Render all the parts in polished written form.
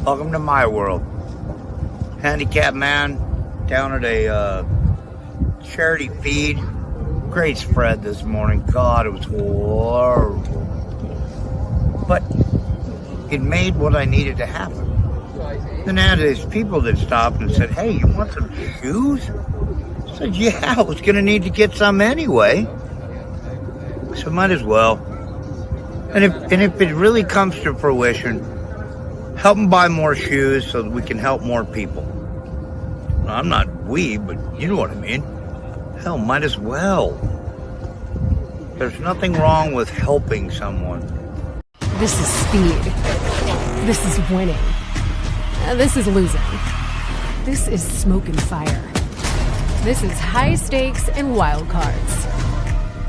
Welcome to my world. Handicapped man down at a charity feed. Great spread this morning. God, it was horrible. But it made what I needed to happen. Then I had these people that stopped and said, "Hey, you want some shoes?" I said, "Yeah, I was going to need to get some anyway. So might as well." And if it really comes to fruition, help them buy more shoes so that we can help more people. Well, I'm not we, but you know what I mean. Hell, might as well. There's nothing wrong with helping someone. This is speed. This is winning. This is losing. This is smoke and fire. This is high stakes and wild cards.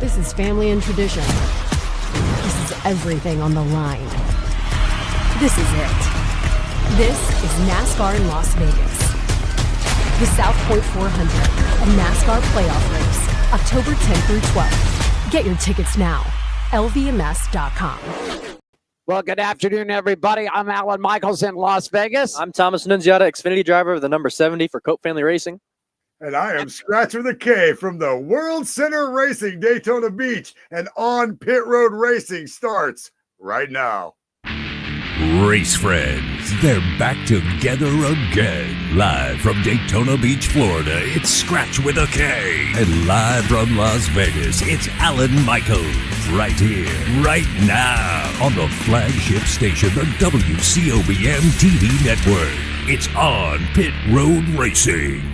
This is family and tradition. This is everything on the line. This is it. This is NASCAR in Las Vegas. The South Point 400, a NASCAR playoff race, October 10th through 12th. Get your tickets now. LVMS.com. Well, good afternoon, everybody. I'm Alan Michaels in Las Vegas. I'm Thomas ANNUNZIATA, Xfinity driver of the number 70 for Cope Family Racing. And I am Scratch with a K from the World Center Racing, Daytona Beach. And On Pit Road Racing starts right now. Race friends, they're back together again. Live from Daytona Beach, Florida, it's Scratch with a K. And live from Las Vegas, it's Alan Michaels. Right here, right now, on the flagship station, the WCOBM TV network. It's On Pit Road Racing.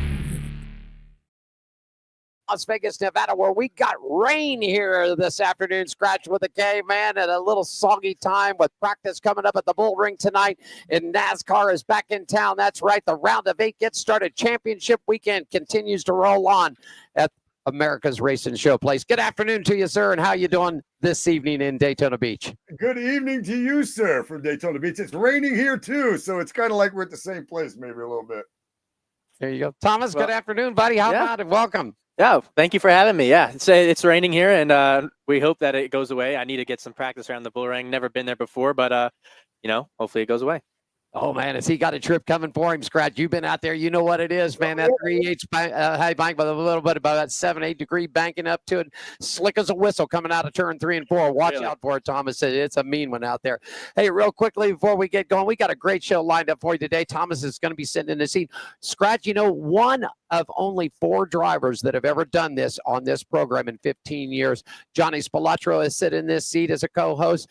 Las Vegas, Nevada, where we got rain here this afternoon. Scratch with a K, man, at a little soggy time with practice coming up at the Bull Ring tonight. And NASCAR is back in town. That's right. The round of 8 gets started. Championship weekend continues to roll on at America's Racing Showplace. Good afternoon to you, sir, and how you doing this evening in Daytona Beach? Good evening to you, sir, from Daytona Beach. It's raining here, too, so it's kind of like we're at the same place maybe a little bit. There you go. Thomas, good afternoon, buddy. How about it? Welcome. Yeah, thank you for having me. Yeah, it's raining here, and we hope that it goes away. I need to get some practice around the Bull Ring. Never been there before, but, hopefully it goes away. Oh, man, has he got a trip coming for him, Scratch? You've been out there. You know what it is, man. That 3/8 high bank with a little bit about that 7-8 degree banking up to it. Slick as a whistle coming out of turn 3 and 4. Watch out for it, Thomas. It's a mean one out there. Hey, real quickly before we get going, we got a great show lined up for you today. Thomas is going to be sitting in the seat. Scratch, one of only 4 drivers that have ever done this on this program in 15 years. Johnny Spilatro has sitting in this seat as a co-host.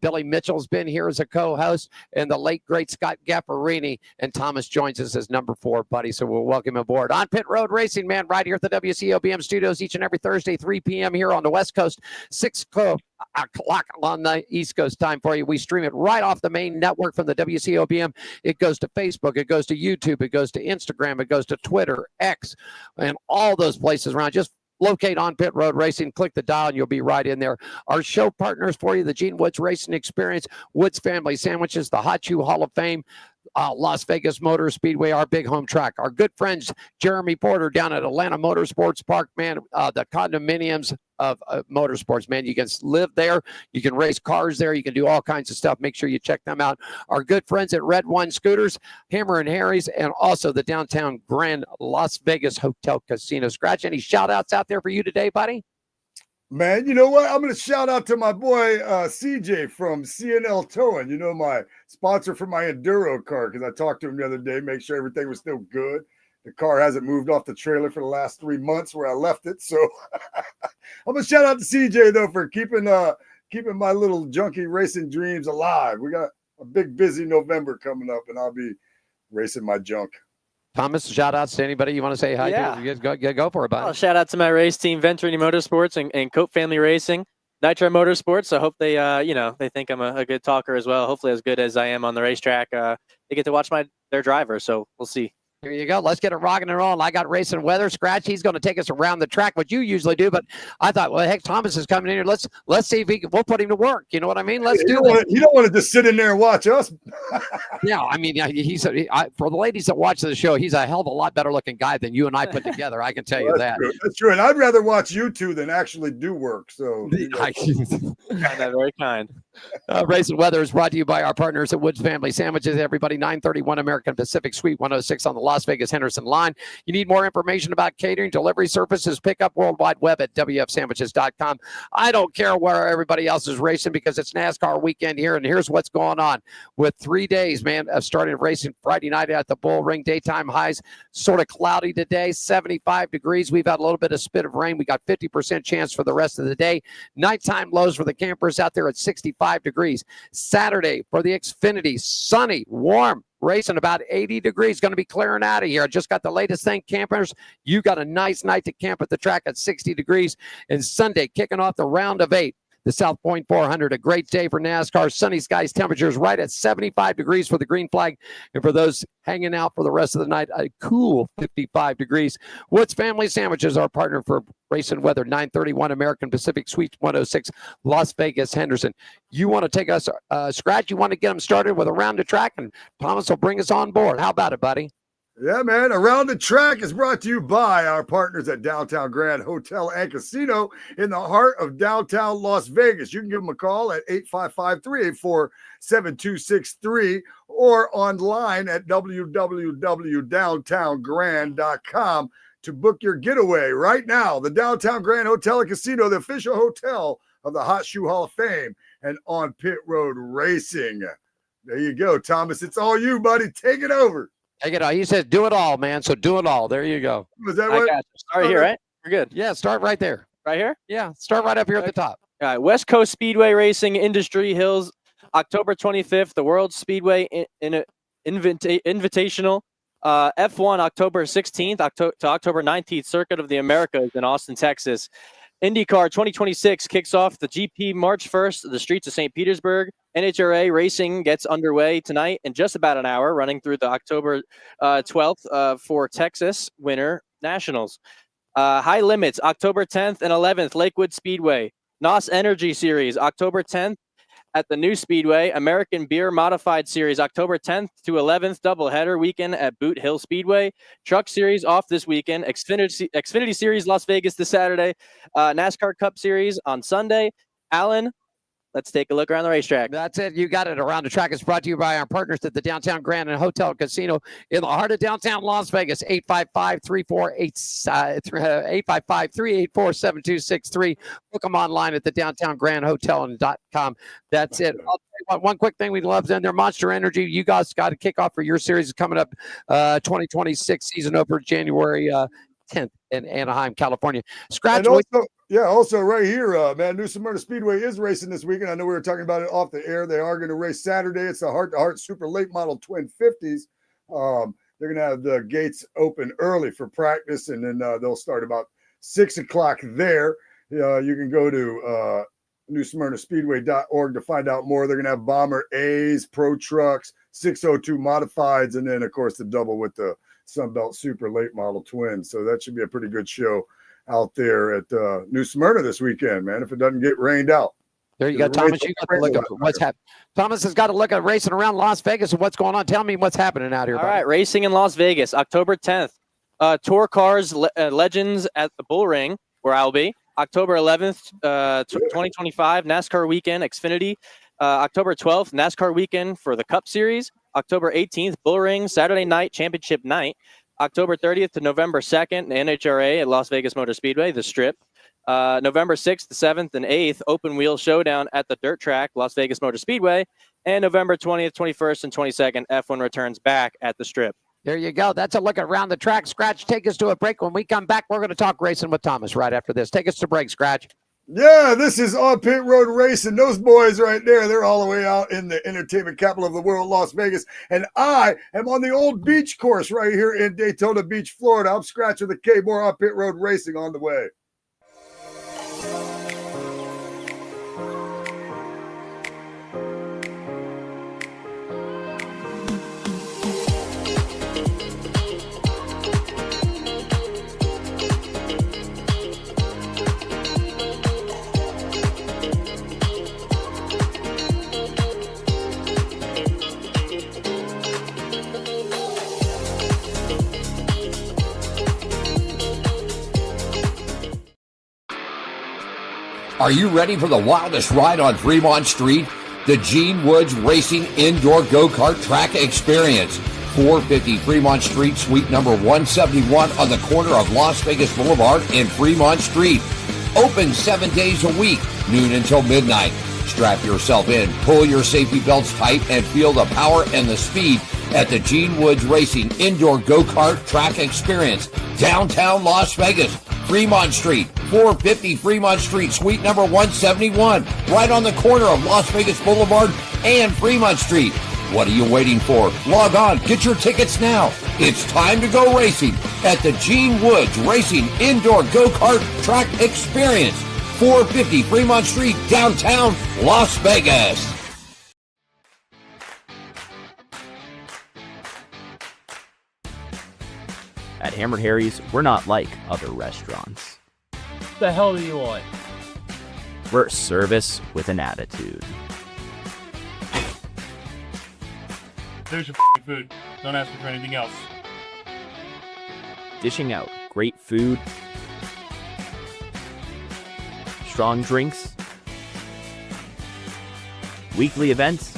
Billy Mitchell's been here as a co-host. And the late, great Scott Gaffarini, and Thomas joins us as number 4, buddy. So we'll welcome him aboard. On Pit Road Racing, man, right here at the WCOBM studios each and every Thursday, 3 p.m. here on the West Coast, 6 o'clock on the East Coast time for you. We stream it right off the main network from the WCOBM. It goes to Facebook, it goes to YouTube, it goes to Instagram, it goes to Twitter, X, and all those places around. Just locate On Pit Road Racing, click the dial, and you'll be right in there. Our show partners for you, the Gene Woods Racing Experience, Woods Family Sandwiches, the Hot Shoe Hall of Fame, Las Vegas Motor Speedway, our big home track. Our good friends, Jeremy Porter down at Atlanta Motorsports Park, man, the condominiums of motorsports, man. You can live there. You can race cars there. You can do all kinds of stuff. Make sure you check them out. Our good friends at Red One Scooters, Hammer and Harry's, and also the downtown Grand Las Vegas Hotel Casino. Scratch, any shout outs out there for you today, buddy? Man, you know what? I'm going to shout out to my boy CJ from CNL Towing, my sponsor for my Enduro car, because I talked to him the other day, make sure everything was still good. The car hasn't moved off the trailer for the last 3 months where I left it. So I'm going to shout out to CJ, though, for keeping my little junkie racing dreams alive. We got a big, busy November coming up, and I'll be racing my junk. Thomas, shout outs to anybody you want to say hi to. Go for it, buddy. Well, shout out to my race team, Venturini Motorsports and Cope Family Racing, Nitro Motorsports. I hope they, they think I'm a good talker as well. Hopefully as good as I am on the racetrack. They get to watch their driver, so we'll see. Here you go. Let's get it rocking and rolling. I got racing weather. Scratch, he's going to take us around the track, what you usually do. But I thought, well, heck, Thomas is coming in here. Let's see if we'll put him to work. You know what I mean? Let's do it. You don't want to just sit in there and watch us. Yeah, I mean, for the ladies that watch the show, he's a hell of a lot better looking guy than you and I put together. I can tell you that. True. That's true. And I'd rather watch you two than actually do work. So Very kind. Racing Weather is brought to you by our partners at Woods Family Sandwiches. Everybody, 931 American Pacific Suite 106 on the Las Vegas Henderson line. You need more information about catering, delivery services, pick up World Wide Web at WFSandwiches.com. I don't care where everybody else is racing because it's NASCAR weekend here, and here's what's going on. With 3 days, man, of starting racing Friday night at the Bull Ring, daytime highs sort of cloudy today, 75 degrees. We've had a little bit of spit of rain. We got 50% chance for the rest of the day. Nighttime lows for the campers out there at 65 degrees. Saturday for the Xfinity, sunny, warm, racing about 80 degrees. Going to be clearing out of here. I just got the latest thing, campers. You got a nice night to camp at the track at 60 degrees. And Sunday, kicking off the round of 8. The South Point 400, a great day for NASCAR. Sunny skies, temperatures right at 75 degrees for the green flag. And for those hanging out for the rest of the night, a cool 55 degrees. Woods Family Sandwiches, our partner for racing weather, 931 American Pacific Suite 106, Las Vegas, Henderson. You want to take us, Scratch, you want to get them started with Around the Track, and Thomas will bring us on board. How about it, buddy? Yeah, man. Around the Track is brought to you by our partners at Downtown Grand Hotel and Casino in the heart of downtown Las Vegas. You can give them a call at 855-384-7263 or online at www.downtowngrand.com to book your getaway right now. The Downtown Grand Hotel and Casino, the official hotel of the Hot Shoe Hall of Fame and on pit road racing. There you go, Thomas. It's all you, buddy. Take it over. Take it all. He says, do it all, man. So do it all. There you go. Was that I what? got you. Start here, right? We're good. Yeah, start right there. Right here? Yeah, start right up here at the top. All right. West Coast Speedway Racing, Industry Hills, October 25th, the World Speedway Invitational. F1, October 16th to October 19th, Circuit of the Americas in Austin, Texas. IndyCar 2026 kicks off the GP March 1st, the streets of St. Petersburg. NHRA racing gets underway tonight in just about an hour, running through the October 12th for Texas Winter Nationals. High Limits, October 10th and 11th, Lakewood Speedway. NOS Energy Series, October 10th at the new Speedway. American Beer Modified Series, October 10th to 11th, doubleheader weekend at Boot Hill Speedway. Truck Series off this weekend. Xfinity Series, Las Vegas this Saturday. NASCAR Cup Series on Sunday. ALEN, let's take a look around the racetrack. That's it. You got it. Around the Track is brought to you by our partners at the Downtown Grand and Hotel Casino in the heart of downtown Las Vegas. 855-384-7263. Book them online at the Downtown Grand Hotel.com. That's it. One quick thing we'd love to end there. Monster Energy, you guys got to kick off for your series coming up 2026 season over January 10th in Anaheim, California. Scratch. Also right here, man, New Smyrna Speedway is racing this weekend. I know we were talking about it off the air. They are going to race Saturday. It's the heart-to-heart super late model twin 50s. They're going to have the gates open early for practice, and then they'll start about 6 o'clock there. You can go to newsmyrnaspeedway.org to find out more. They're going to have Bomber A's, Pro Trucks, 602 Modifieds, and then, of course, the double with the Sunbelt Super Late Model Twins. So that should be a pretty good show out there at New Smyrna this weekend, man, if it doesn't get rained out. There you go, Thomas. You got to look at what's happening. Thomas has got to look at racing around Las Vegas and what's going on. Tell me what's happening out here. All right, racing in Las Vegas, October 10th. Tour Cars Legends at the Bull Ring, where I'll be. October 11th, 2025, NASCAR Weekend, Xfinity. October 12th, NASCAR Weekend for the Cup Series. October 18th, Bull Ring, Saturday night, Championship night. October 30th to November 2nd, NHRA at Las Vegas Motor Speedway, the Strip. November 6th, 7th, and 8th, Open Wheel Showdown at the Dirt Track, Las Vegas Motor Speedway. And November 20th, 21st, and 22nd, F1 returns back at the Strip. There you go. That's a look at Around the Track. Scratch, take us to a break. When we come back, we're going to talk racing with Thomas right after this. Take us to break, Scratch. Yeah, this is On Pit Road Racing. Those boys right there, they're all the way out in the entertainment capital of the world, Las Vegas. And I am on the old beach course right here in Daytona Beach, Florida. I'm Scratch with a K. More On Pit Road Racing on the way. Are you ready for the wildest ride on Fremont Street? the Gene Woods Racing Indoor Go-Kart Track Experience. 450 Fremont Street, suite number 171 on the corner of Las Vegas Boulevard and Fremont Street. Open 7 days a week, noon until midnight. Strap yourself in, pull your safety belts tight, and feel the power and the speed at the Gene Woods Racing Indoor Go-Kart Track Experience, downtown Las Vegas, Fremont Street, 450 Fremont Street, suite number 171, right on the corner of Las Vegas Boulevard and Fremont Street. What are you waiting for? Log on, get your tickets now. It's time to go racing at the Gene Woods Racing Indoor Go-Kart Track Experience, 450 Fremont Street, downtown Las Vegas. At Hammered Harry's, we're not like other restaurants. The hell do you want? We're service with an attitude. There's your food. Don't ask me for anything else. Dishing out great food, strong drinks, weekly events,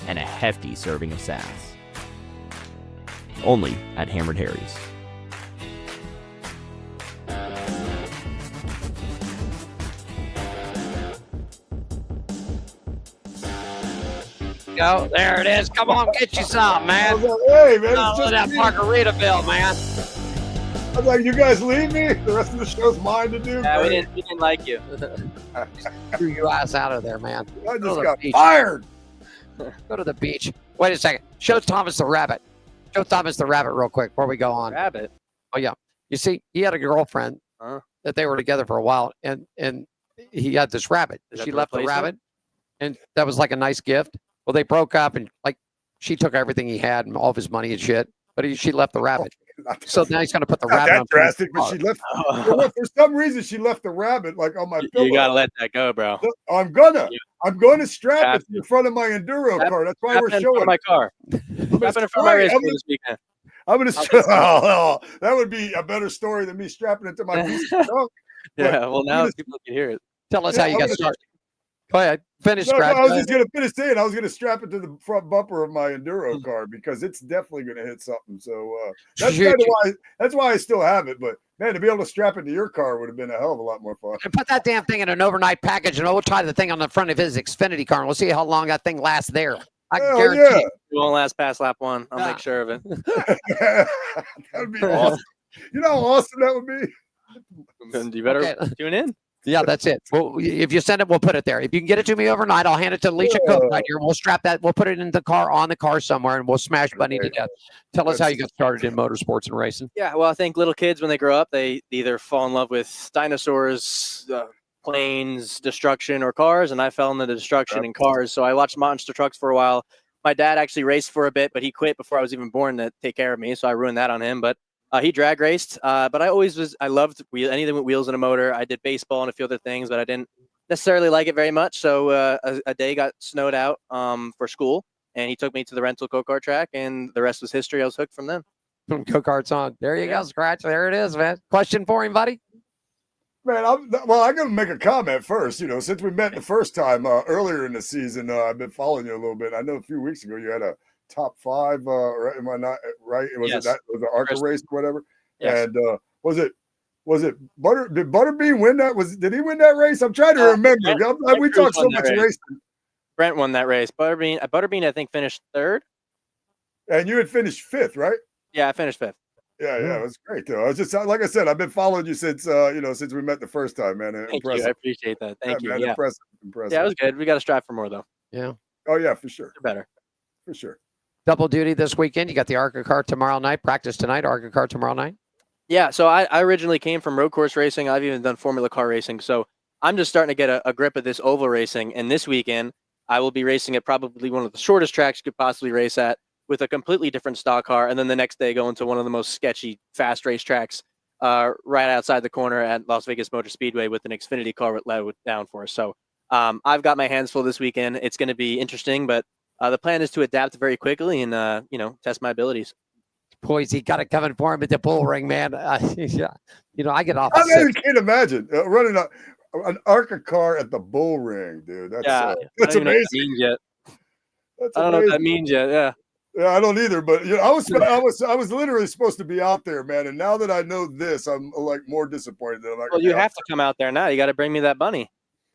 and a hefty serving of sass. Only at Hammered Harry's. Go. There it is. Come on, get you some, man. Hey, man, it's just that me. Margaritaville, man. I was like, you guys leave me? The rest of the show's mine to do? Yeah, we Great. didn't like you. Screw your ass out of there, man. I Go to just the got beach. fired. Go to the beach. Wait a second. Show Thomas the rabbit. Show Thomas the rabbit real quick before we go on. Rabbit. Oh yeah. You see, he had a girlfriend that they were together for a while, and he had this rabbit. Is that She the left the replacement? rabbit, and that was like a nice gift. Well, they broke up, and like she took everything he had and all of his money and shit. But she left the rabbit. So now he's gonna put the Not rabbit that on drastic, but she left. You know what, for some reason, she left the rabbit like on my pillow. You gotta let that go, bro. I'm gonna strap Have it to the front of my enduro car. That's why we're Strap it in front showing. of my car. Strap it in front of my race car this weekend. I'm gonna. Oh, that would be a better story than me strapping it to my piece of junk. Yeah, well now people can hear it. Tell us Yeah, how you I'm got gonna- started. Go ahead. Finish, No, Scratch. I was just gonna finish saying I was gonna strap it to the front bumper of my enduro car because it's definitely gonna hit something. So that's kind of why I still have it. But man, to be able to strap it to your car would have been a hell of a lot more fun. And put that damn thing in an overnight package, and we'll try the thing on the front of his Xfinity car, and we'll see how long that thing lasts there. I Hell guarantee. yeah. you. We won't last past lap 1. I'll Ah. make sure of it. That would be awesome. You know how awesome that would be. And you better Okay. tune in. Yeah, that's it. Well, if you send it, we'll put it there. If you can get it to me overnight, I'll hand it to Alicia Cook right here. We'll strap that. We'll put it in the car, on the car somewhere, and we'll smash Bunny to death. Tell us how you got started in motorsports and racing. Yeah, well, I think little kids, when they grow up, they either fall in love with dinosaurs, planes, destruction, or cars, and I fell into the destruction in cars. So I watched monster trucks for a while. My dad actually raced for a bit, but he quit before I was even born to take care of me, so I ruined that on him. But he drag raced, but I loved anything with wheels and a motor. I did baseball and a few other things, but I didn't necessarily like it very much. So a day got snowed out for school, and he took me to the rental go-kart track, and the rest was history. I was hooked from then. Go-karts on. There you go, Scratch. There it is, man. Question for him, buddy? Man, I'm going to make a comment first. You know, since we met the first time earlier in the season, I've been following you a little bit. I know a few weeks ago you had a top 5. Right? Am I not right? Was Yes. it the ARCA race or whatever? Yes. And was it did Butterbean win that? Did he win that race? I'm trying to remember. Brent We Cruz talked so won that much race. racing, Brent won that race. Butterbean, I think, finished 3rd. and you had finished 5th, right? Yeah, I finished 5th. Yeah, it was great though. I was just like I said, I've been following you since since we met the first time, man. Thank Impressive. you. I appreciate that. Thank you. Man, Yeah. impressive. Yeah, it was good. We got to strive for more, though. Yeah. Oh yeah, for sure. Better. For sure. Double duty this weekend. You got the ARCA car tomorrow night. Practice tonight. ARCA car tomorrow night. Yeah, so I originally came from road course racing. I've even done Formula car racing. So I'm just starting to get a grip of this oval racing. And this weekend, I will be racing at probably one of the shortest tracks you could possibly race at with a completely different stock car. And then the next day, go into one of the most sketchy, fast race tracks right outside the corner at Las Vegas Motor Speedway with an Xfinity car with down for us. So I've got my hands full this weekend. It's going to be interesting, but the plan is to adapt very quickly and test my abilities. Boys, he got it coming for him at the bull ring, man. Yeah. I get off. I can't imagine running an ARCA car at the bull ring, dude. That's that's amazing. That means yet. That's I don't know what that means yet. Yeah. Yeah, I don't either. But I was literally supposed to be out there, man. And now that I know this, I'm like more disappointed that I'm not. Well, you have to come out there now. You got to bring me that bunny.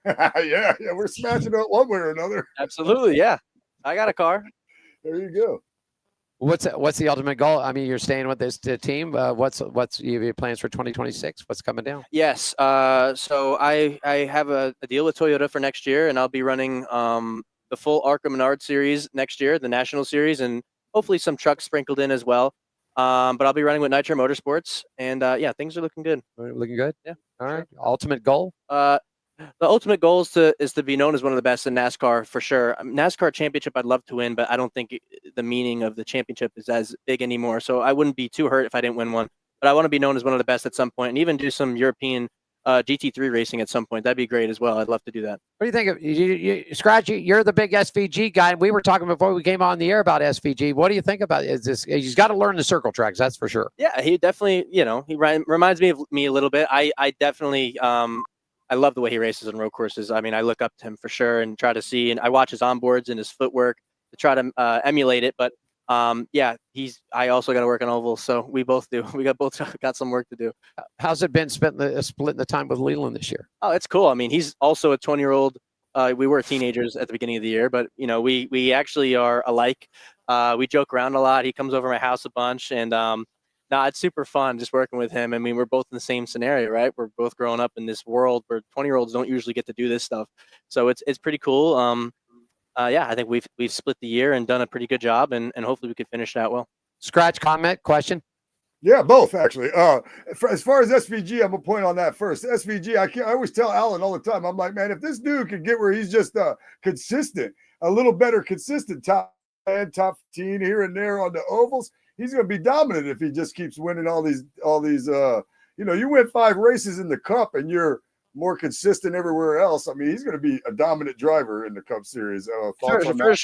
yeah, we're smashing it one way or another. Absolutely, yeah. I got a car. There you go. What's the ultimate goal? I mean, you're staying with this team. What's your plans for 2026? What's coming down? Yes. So I have a deal with Toyota for next year, and I'll be running the full ARCA Menard series next year, the National Series, and hopefully some trucks sprinkled in as well. But I'll be running with Nitro Motorsports, and things are looking good. Looking good. Yeah. All right. Ultimate goal. The ultimate goal is to be known as one of the best in NASCAR for sure. NASCAR championship, I'd love to win, but I don't think the meaning of the championship is as big anymore. So I wouldn't be too hurt if I didn't win one. But I want to be known as one of the best at some point, and even do some European GT3 racing at some point. That'd be great as well. I'd love to do that. What do you think of Scratch? You're the big SVG guy. We were talking before we came on the air about SVG. What do you think about it? He's got to learn the circle tracks, that's for sure. Yeah, he definitely, he reminds me of me a little bit. I definitely I love the way he races on road courses. I mean, I look up to him for sure and try to see, and I watch his onboards and his footwork to try to emulate it. But I also got to work on ovals, so we both do. We both got some work to do. How's it been splitting the time with Leland this year? Oh, it's cool. I mean, he's also a 20-year-old. We were teenagers at the beginning of the year, but we actually are alike. We joke around a lot. He comes over my house a bunch, and it's super fun just working with him. I mean, we're both in the same scenario, right? We're both growing up in this world where 20-year-olds don't usually get to do this stuff. So it's pretty cool. I think we've split the year and done a pretty good job, and hopefully we could finish that well. Scratch, comment, question? Yeah, both actually. As far as SVG, I'm gonna point on that first. SVG, I always tell Alan all the time. I'm like, man, if this dude could get where he's just consistent, a little better consistent, top 10, top 15 here and there on the ovals, he's gonna be dominant if he just keeps winning all these. You win 5 races in the Cup and you're more consistent everywhere else. I mean, he's going to be a dominant driver in the Cup Series. For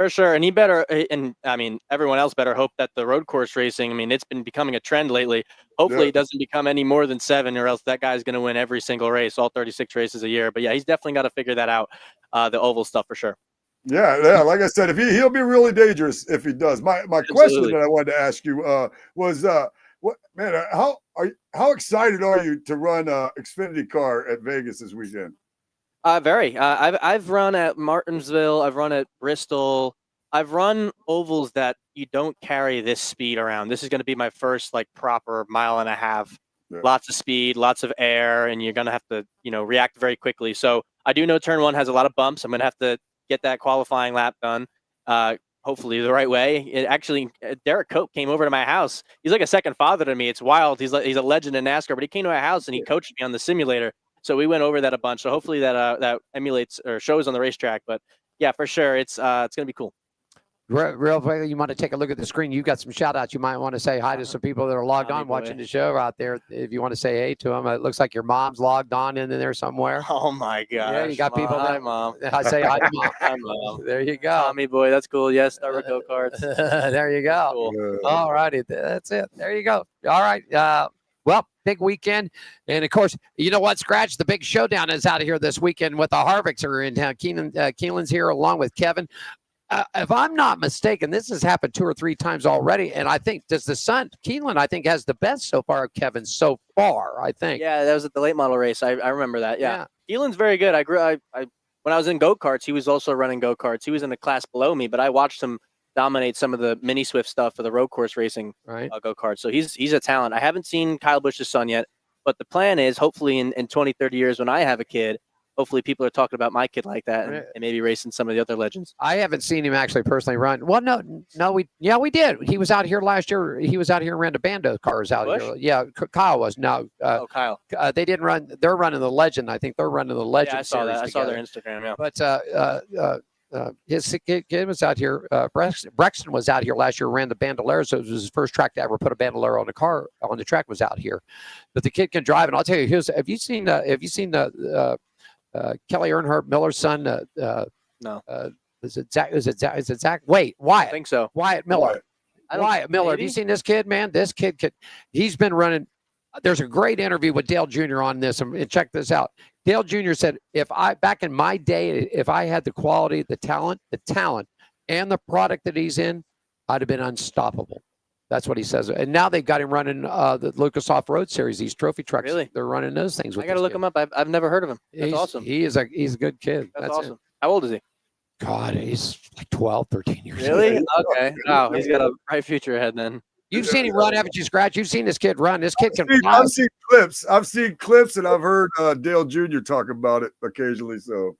sure. And he better, and I mean, everyone else better hope that the road course racing, I mean, it's been becoming a trend lately. Hopefully it doesn't become any more than 7, or else that guy's going to win every single race, all 36 races a year. But yeah, he's definitely got to figure that out, the oval stuff for sure. Yeah. Like I said, if he'll be really dangerous if he does. My question that I wanted to ask you was, how excited are you to run Xfinity car at Vegas this weekend? Very. I've run at Martinsville. I've run at Bristol. I've run ovals that you don't carry this speed around. This is going to be my first proper 1.5 miles. Yeah. Lots of speed, lots of air, and you're going to have to react very quickly. So I do know turn 1 has a lot of bumps. I'm going to have to get that qualifying lap done. Hopefully the right way. Derek Cope came over to my house. He's like a second father to me. It's wild. He's a legend in NASCAR, but he came to my house and he coached me on the simulator. So we went over that a bunch. So hopefully that emulates or shows on the racetrack. But yeah, for sure, it's going to be cool. Real quick, you want to take a look at the screen. You've got some shout outs. You might want to say hi to some people that are logged on watching the show out there. If you want to say hey to them, it looks like your mom's logged on in there somewhere. Oh my gosh. Yeah, you got people Hi, Mom. I say hi to Mom. Hi, Mom. There you go. Tommy boy, that's cool. Yes, start with go-karts. There you go. Cool. All righty. That's it. There you go. All right. Well, big weekend. And, of course, you know what, Scratch? The big showdown is out of here this weekend with the Harvicks are in town. Keelan's here along with Kevin. If I'm not mistaken, this has happened 2 or 3 times already. And I think Keelan, I think, has the best so far of Kevin so far, I think. Yeah, that was at the late model race. I remember that. Yeah. Keelan's very good. When I was in go-karts, he was also running go-karts. He was in the class below me, but I watched him dominate some of the mini Swift stuff for the road course racing go-karts. So he's a talent. I haven't seen Kyle Busch's son yet, but the plan is hopefully in 20, 30 years when I have a kid, hopefully people are talking about my kid like that and maybe racing some of the other legends. I haven't seen him actually personally run. Well, no, we did. He was out here last year. He was out here and ran the Bando cars out here. Yeah, Kyle was. No, Kyle. They didn't run. They're running the Legend. I think they're running the Legend. Yeah, I saw that. I saw their Instagram. Yeah. But his kid was out here. Brexton was out here last year, ran the Bandolero, so it was his first track to ever put a Bandolero on the track was out here. But the kid can drive, and I'll tell you, have you seen the Kelly Earnhardt Miller's son? No. Is it Zach? Wait, Wyatt. I think so. Wyatt Miller. Wyatt Miller. Have you seen this kid, man? This kid he's been running. There's a great interview with Dale Jr. on this, and check this out. Dale Jr. said, back in my day, if I had the quality, the talent, and the product that he's in, I'd have been unstoppable. That's what he says. And now they've got him running the Lucas Off-Road Series, these trophy trucks. Really? They're running those things. I got to look him up. I've never heard of him. That's awesome. He's a good kid. That's awesome. It. How old is he? God, he's like 12, 13 years old. Really? Okay. Wow, he's got a bright future ahead then. You've seen him run, haven't you, Scratch? You've seen this kid run. This kid can fly. I've seen clips. And I've heard Dale Jr. talk about it occasionally. So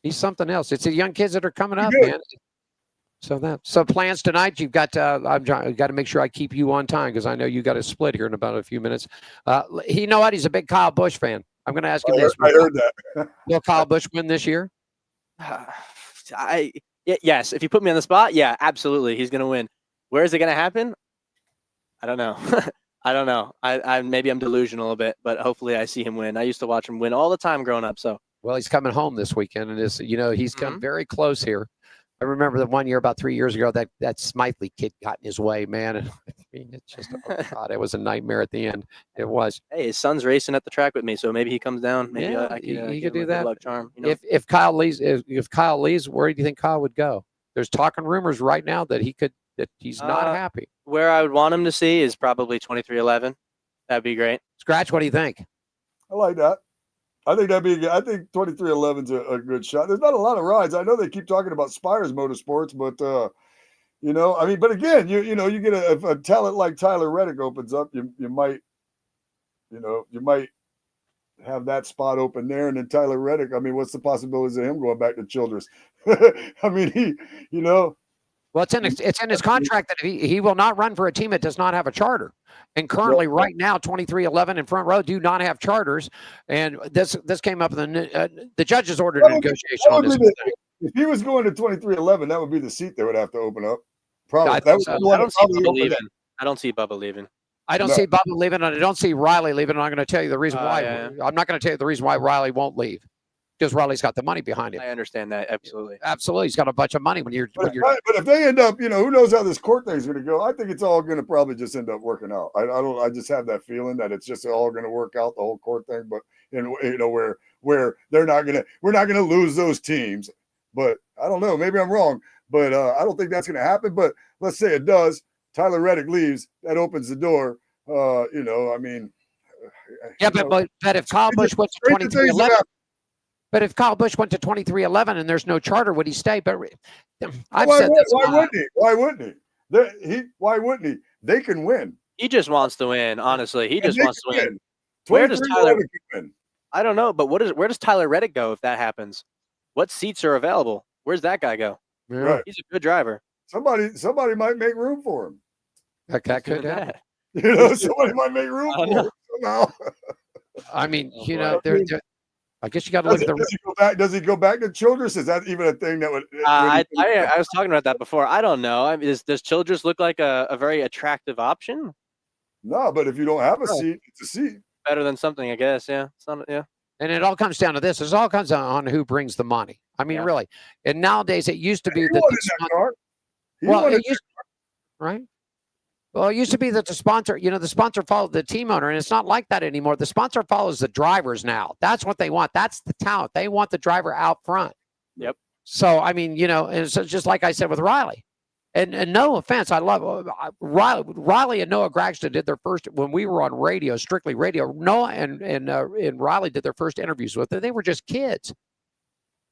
he's something else. It's the young kids that are coming up, man. So plans tonight. You've got I've got to make sure I keep you on time because I know you got a split here in about a few minutes. You know what? He's a big Kyle Busch fan. I'm going to ask him this. I heard that. Will Kyle Busch win this year? Yes. If you put me on the spot, yeah, absolutely. He's going to win. Where is it going to happen? I don't know. I don't know. I maybe I'm delusional a bit, but hopefully I see him win. I used to watch him win all the time growing up. So well, he's coming home this weekend, and he's come very close here. I remember the one year about 3 years ago that Smythley kid got in his way, man. And I mean, it's just God, it was a nightmare at the end. It was. Hey, his son's racing at the track with me, so maybe he comes down. Maybe he could do that. Luck charm, you know? If Kyle leaves, where do you think Kyle would go? There's talking rumors right now that he's not happy. Where I would want him to see is probably 2311. That'd be great. Scratch, what do you think? I like that. I think that'd be good. I think 2311's a good shot. There's not a lot of rides. I know they keep talking about Spires Motorsports, but but again, you get a talent like Tyler Reddick opens up, you might have that spot open there, and then Tyler Reddick. I mean, what's the possibilities of him going back to Childress? I mean, Well, it's in his contract that he will not run for a team that does not have a charter. And currently, right now, 2311 and Front Row do not have charters. And this came up in the judges ordered a negotiation on this. If he was going to 2311, that would be the seat they would have to open up. Probably. I don't see Bubba leaving. I don't see Bubba leaving. I don't see Bubba leaving, and I don't see Riley leaving. And I'm going to tell you the reason why. Yeah. I'm not going to tell you the reason why Riley won't leave. Because Riley's got the money behind him. I understand that absolutely. Absolutely, he's got a bunch of money. But if they end up, who knows how this court thing's going to go? I think it's all going to probably just end up working out. I just have that feeling that it's just all going to work out, the whole court thing. But where we're not going to lose those teams. But I don't know. Maybe I'm wrong. But I don't think that's going to happen. But let's say it does. Tyler Reddick leaves. That opens the door. I mean. Yeah, but if Kyle Busch went to 2311. But if Kyle Busch went to 2311 and there's no charter, would he stay? But why wouldn't he? Why wouldn't he? They can win. He just wants to win. Honestly, he just wants to win. Where does Tyler win? I don't know, but where does Tyler Reddick go if that happens? What seats are available? Where's that guy go? Right. He's a good driver. Somebody might make room for him. That could happen. Somebody might make room for him somehow. I mean, I guess you got to look at the. Does he go back to Childress? Is that even a thing that would? I was talking about that before. I don't know. I mean, does Childress look like a very attractive option? No, but if you don't have a seat, it's a seat. Better than something, I guess. Yeah, it's not. Yeah. And it all comes down to this. It all comes down on who brings the money. I mean, really. And nowadays, it used to be right. Well, it used to be that the sponsor followed the team owner, and it's not like that anymore. The sponsor follows the drivers now. That's what they want. That's the talent. They want the driver out front. Yep. So, I mean, and so just like I said with Riley, and no offense, I love Riley and Noah Gragstad did their first, when we were on radio, strictly radio, Noah and Riley did their first interviews with them. They were just kids.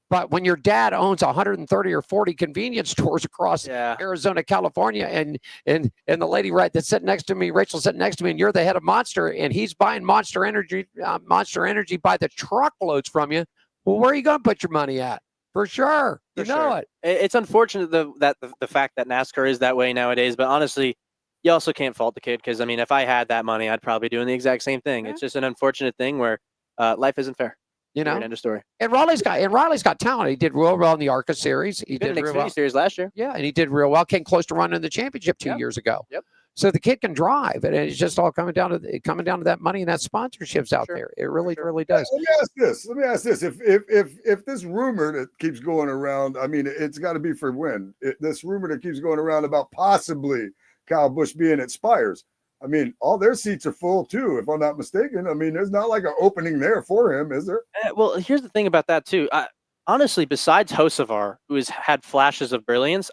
But when your dad owns 130 or 40 convenience stores across Arizona, California, and the lady that's sitting next to me, Rachel sitting next to me, and you're the head of Monster, and he's buying Monster Energy by the truckloads from you, well, where are you going to put your money at? For sure. You know it. It's unfortunate that the fact that NASCAR is that way nowadays, but honestly, you also can't fault the kid because, I mean, if I had that money, I'd probably be doing the exact same thing. Yeah. It's just an unfortunate thing where life isn't fair. End of story. And Riley's got talent. He did real well in the ARCA series. He did an Xfinity series last year. Yeah, and he did real well. Came close to running the championship 2 years ago. Yep. so the kid can drive, and it's just all coming down to that money and that sponsorships out there. It really does. Let me ask this: if this rumor that keeps going around, I mean, it's got to be for when this rumor that keeps going around about possibly Kyle Busch being at Spires. I mean, all their seats are full too, if I'm not mistaken. I mean, there's not like an opening there for him, is there? Well, here's the thing about that too. Honestly, besides Hocevar, who has had flashes of brilliance,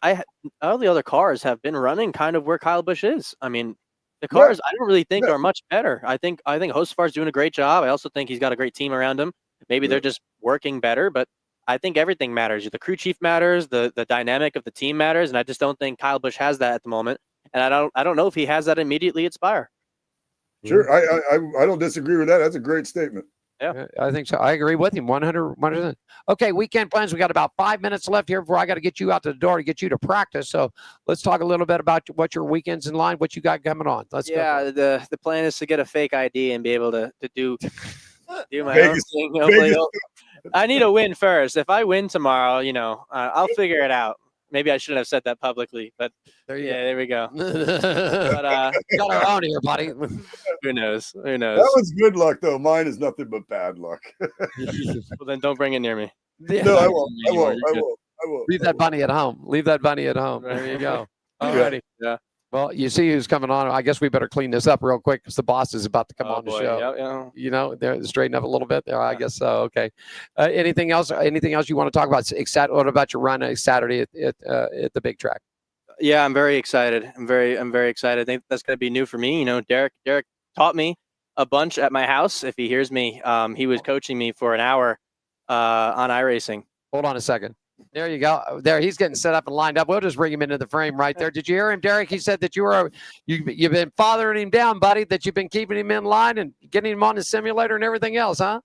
all the other cars have been running kind of where Kyle Busch is. I mean, the cars I don't really think are much better. I think Hocevar's doing a great job. I also think he's got a great team around him. Maybe they're just working better, but I think everything matters. The crew chief matters, the dynamic of the team matters, and I just don't think Kyle Busch has that at the moment. And I don't know if he has that immediately at Spire. Sure, I don't disagree with that. That's a great statement. Yeah, I think so. I agree with him 100%. Okay, weekend plans. We got about 5 minutes left here before I got to get you out the door to get you to practice. So let's talk a little bit about what your weekend's in line, what you got coming on. Let's go. Yeah, the plan is to get a fake ID and be able to do my own thing. I need a win first. If I win tomorrow, I'll figure it out. Maybe I shouldn't have said that publicly, but there we go. But got our own here, buddy. Who knows? That was good luck, though. Mine is nothing but bad luck. Well, then don't bring it near me. No, I won't. Leave that bunny at home. There you go. All righty. Yeah. Well, you see who's coming on. I guess we better clean this up real quick because the boss is about to come on the show. Yeah. They're straighten up a little bit there. I guess so. Okay. Anything else? Anything else you want to talk about? What about your run Saturday at the big track? Yeah, I'm very excited. I'm very excited. I think that's going to be new for me. Derek taught me a bunch at my house. If he hears me, he was coaching me for an hour on iRacing. Hold on a second. There you go. There, he's getting set up and lined up. We'll just bring him into the frame right there. Did you hear him, Derek? He said that you've been fathering him down, buddy, that you've been keeping him in line and getting him on the simulator and everything else, huh?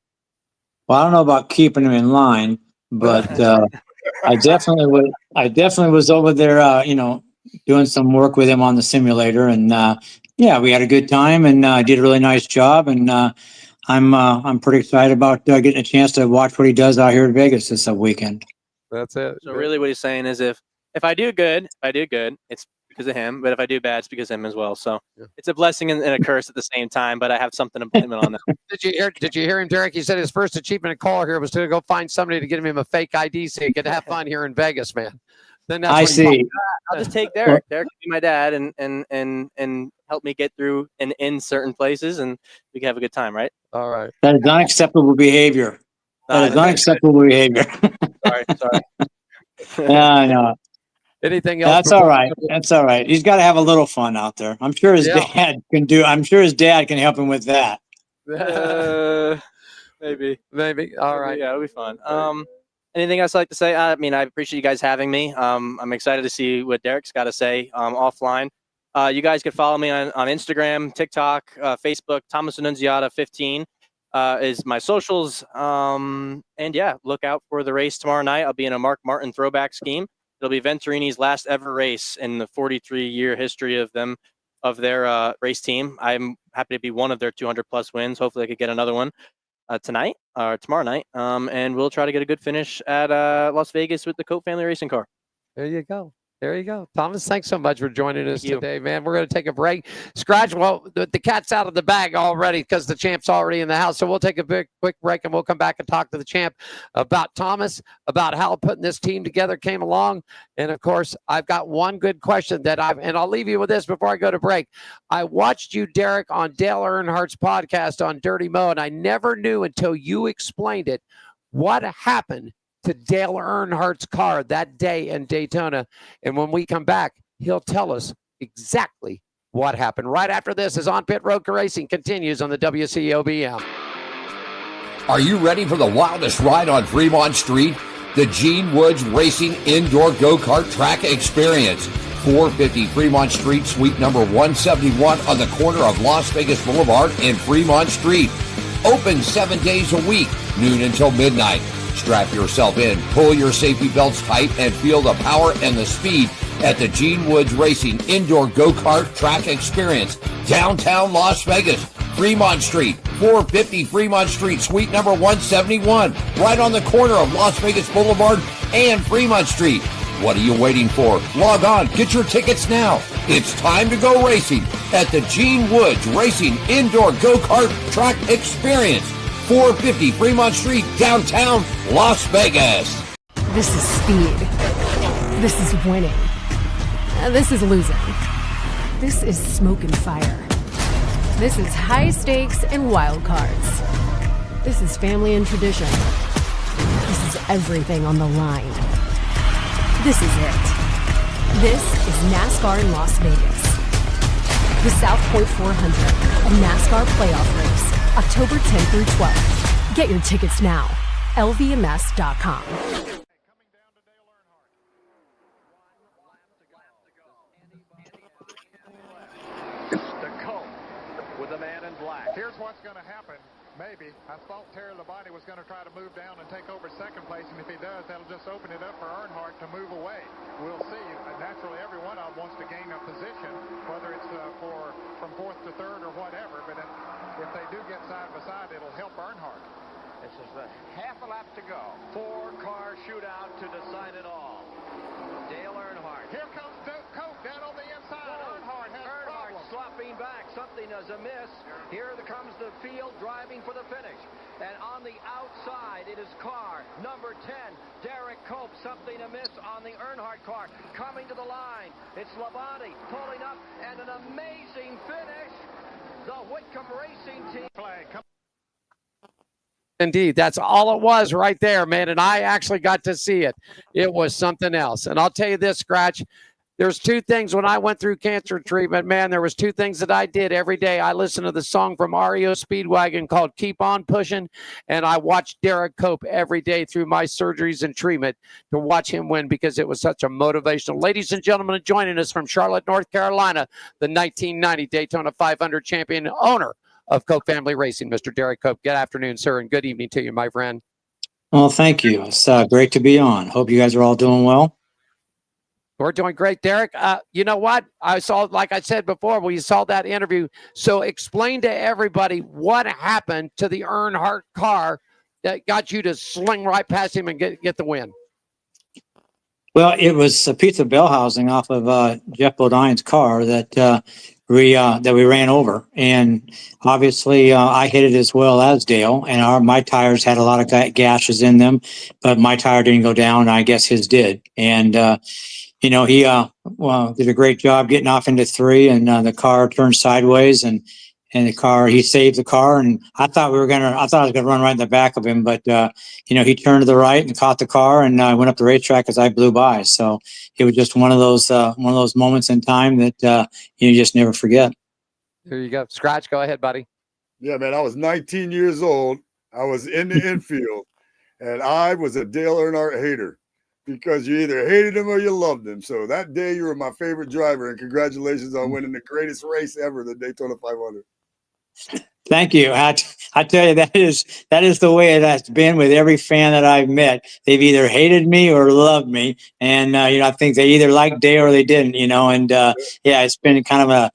Well, I don't know about keeping him in line, but I definitely was over there, doing some work with him on the simulator, and we had a good time, and did a really nice job, and I'm pretty excited about getting a chance to watch what he does out here in Vegas this weekend. That's it. So really what he's saying is if I do good, it's because of him. But if I do bad, it's because of him as well. So it's a blessing and a curse at the same time, but I have something to blame it on that. Did you hear him, Derek? He said his first achievement at call here was to go find somebody to get him a fake ID so he could have fun here in Vegas, man. Then that's I see. I'll just take Derek. Derek can be my dad and help me get through and in certain places, and we can have a good time, right? All right. That is unacceptable behavior. That is unacceptable behavior. Sorry. Yeah, no. Anything else? That's all right. That's all right. He's got to have a little fun out there. I'm sure his dad can do. I'm sure his dad can help him with that. Maybe. All right. Yeah, it'll be fun. Anything else I'd like to say? I mean, I appreciate you guys having me. I'm excited to see what Derek's got to say offline. You guys can follow me on Instagram, TikTok, Facebook. Thomas Annunziata 15 is my socials. And yeah, look out for the race tomorrow night. I'll be in a Mark Martin throwback scheme. It'll be Venturini's last ever race in the 43-year history of their race team. I'm happy to be one of their 200+ wins. Hopefully I could get another one tonight or tomorrow night. And we'll try to get a good finish at Las Vegas with the Cope family racing car. There you go. There you go. Thomas, thanks so much for joining us today, man. We're going to take a break. Scratch, well, the cat's out of the bag already because the champ's already in the house. So we'll take a quick break, and we'll come back and talk to the champ about Thomas, about how putting this team together came along. And, of course, I've got one good question and I'll leave you with this before I go to break. I watched you, Derek, on Dale Earnhardt's podcast on Dirty Mo, and I never knew until you explained it what happened to Dale Earnhardt's car that day in Daytona. And when we come back, he'll tell us exactly what happened. Right after this, as On Pit Road Racing continues on the WCOBM. Are you ready for the wildest ride on Fremont Street? The Gene Woods Racing Indoor Go-Kart Track Experience. 450 Fremont Street, suite number 171 on the corner of Las Vegas Boulevard and Fremont Street. Open 7 days a week, noon until midnight. Strap yourself in, pull your safety belts tight, and feel the power and the speed at the Gene Woods Racing Indoor Go-Kart Track Experience, downtown Las Vegas, Fremont Street, 450 Fremont Street, suite number 171, right on the corner of Las Vegas Boulevard and Fremont Street. What are you waiting for? Log on, get your tickets now. It's time to go racing at the Gene Woods Racing Indoor Go-Kart Track Experience, 450 Fremont Street, downtown Las Vegas. This is speed. This is winning. This is losing. This is smoke and fire. This is high stakes and wild cards. This is family and tradition. This is everything on the line. This is it. This is NASCAR in Las Vegas. The South Point 400, a NASCAR playoff race, October 10th through 12th. Get your tickets now. LVMS.com. With the man in black. Here's what's going to happen. Maybe. I thought Terry Labonte was going to try to move down and take over second place, and if he does, that'll just open it up for Earnhardt to move away. We'll see. Naturally, every one of them wants to gain a position, whether it's from fourth to third or whatever, but if they do get side by side, it'll help Earnhardt. This is the half a lap to go. Four-car shootout to decide it all. Dale Earnhardt. Here comes Cope down on the inside. Earnhardt has problems. Slopping back. Something is amiss. Here comes the field driving for the finish. And on the outside, it is car number 10, Derrike Cope. Something amiss on the Earnhardt car. Coming to the line. It's Labonte pulling up, and an amazing finish. The Whitcomb Racing Team flag. Indeed, that's all it was right there, man. And I actually got to see it. It was something else. And I'll tell you this, Scratch, there's two things when I went through cancer treatment, man, there was two things that I did every day. I listened to the song from REO Speedwagon called Keep On Pushing, and I watched Derrike Cope every day through my surgeries and treatment to watch him win because it was such a motivational. Ladies and gentlemen, joining us from Charlotte, North Carolina, the 1990 Daytona 500 champion, owner of Cope Family Racing, Mr. Derrike Cope. Good afternoon, sir, and good evening to you, my friend. Well, thank you. It's great to be on. Hope you guys are all doing well. We're doing great, Derrike. You know what? I saw, like I said before, we saw that interview. So explain to everybody what happened to the Earnhardt car that got you to sling right past him and get the win. Well, it was a piece of bell housing off of Jeff Bodine's car that we ran over, and obviously I hit it as well as Dale. And my tires had a lot of gashes in them, but my tire didn't go down. I guess his did, and he did a great job getting off into three, and the car turned sideways, and he saved the car, and I thought I was gonna run right in the back of him, but he turned to the right and caught the car, and I went up the racetrack as I blew by. So it was just one of those moments in time that you just never forget. There you go. Scratch, go ahead, buddy. Yeah, man, I was 19 years old. I was in the infield, and I was a Dale Earnhardt hater because you either hated him or you loved him. So that day you were my favorite driver, and congratulations on winning the greatest race ever, the Daytona 500. Thank you. I tell you, that is the way it has been with every fan that I've met. They've either hated me or loved me, and I think they either liked Dale or they didn't. And it's been kind of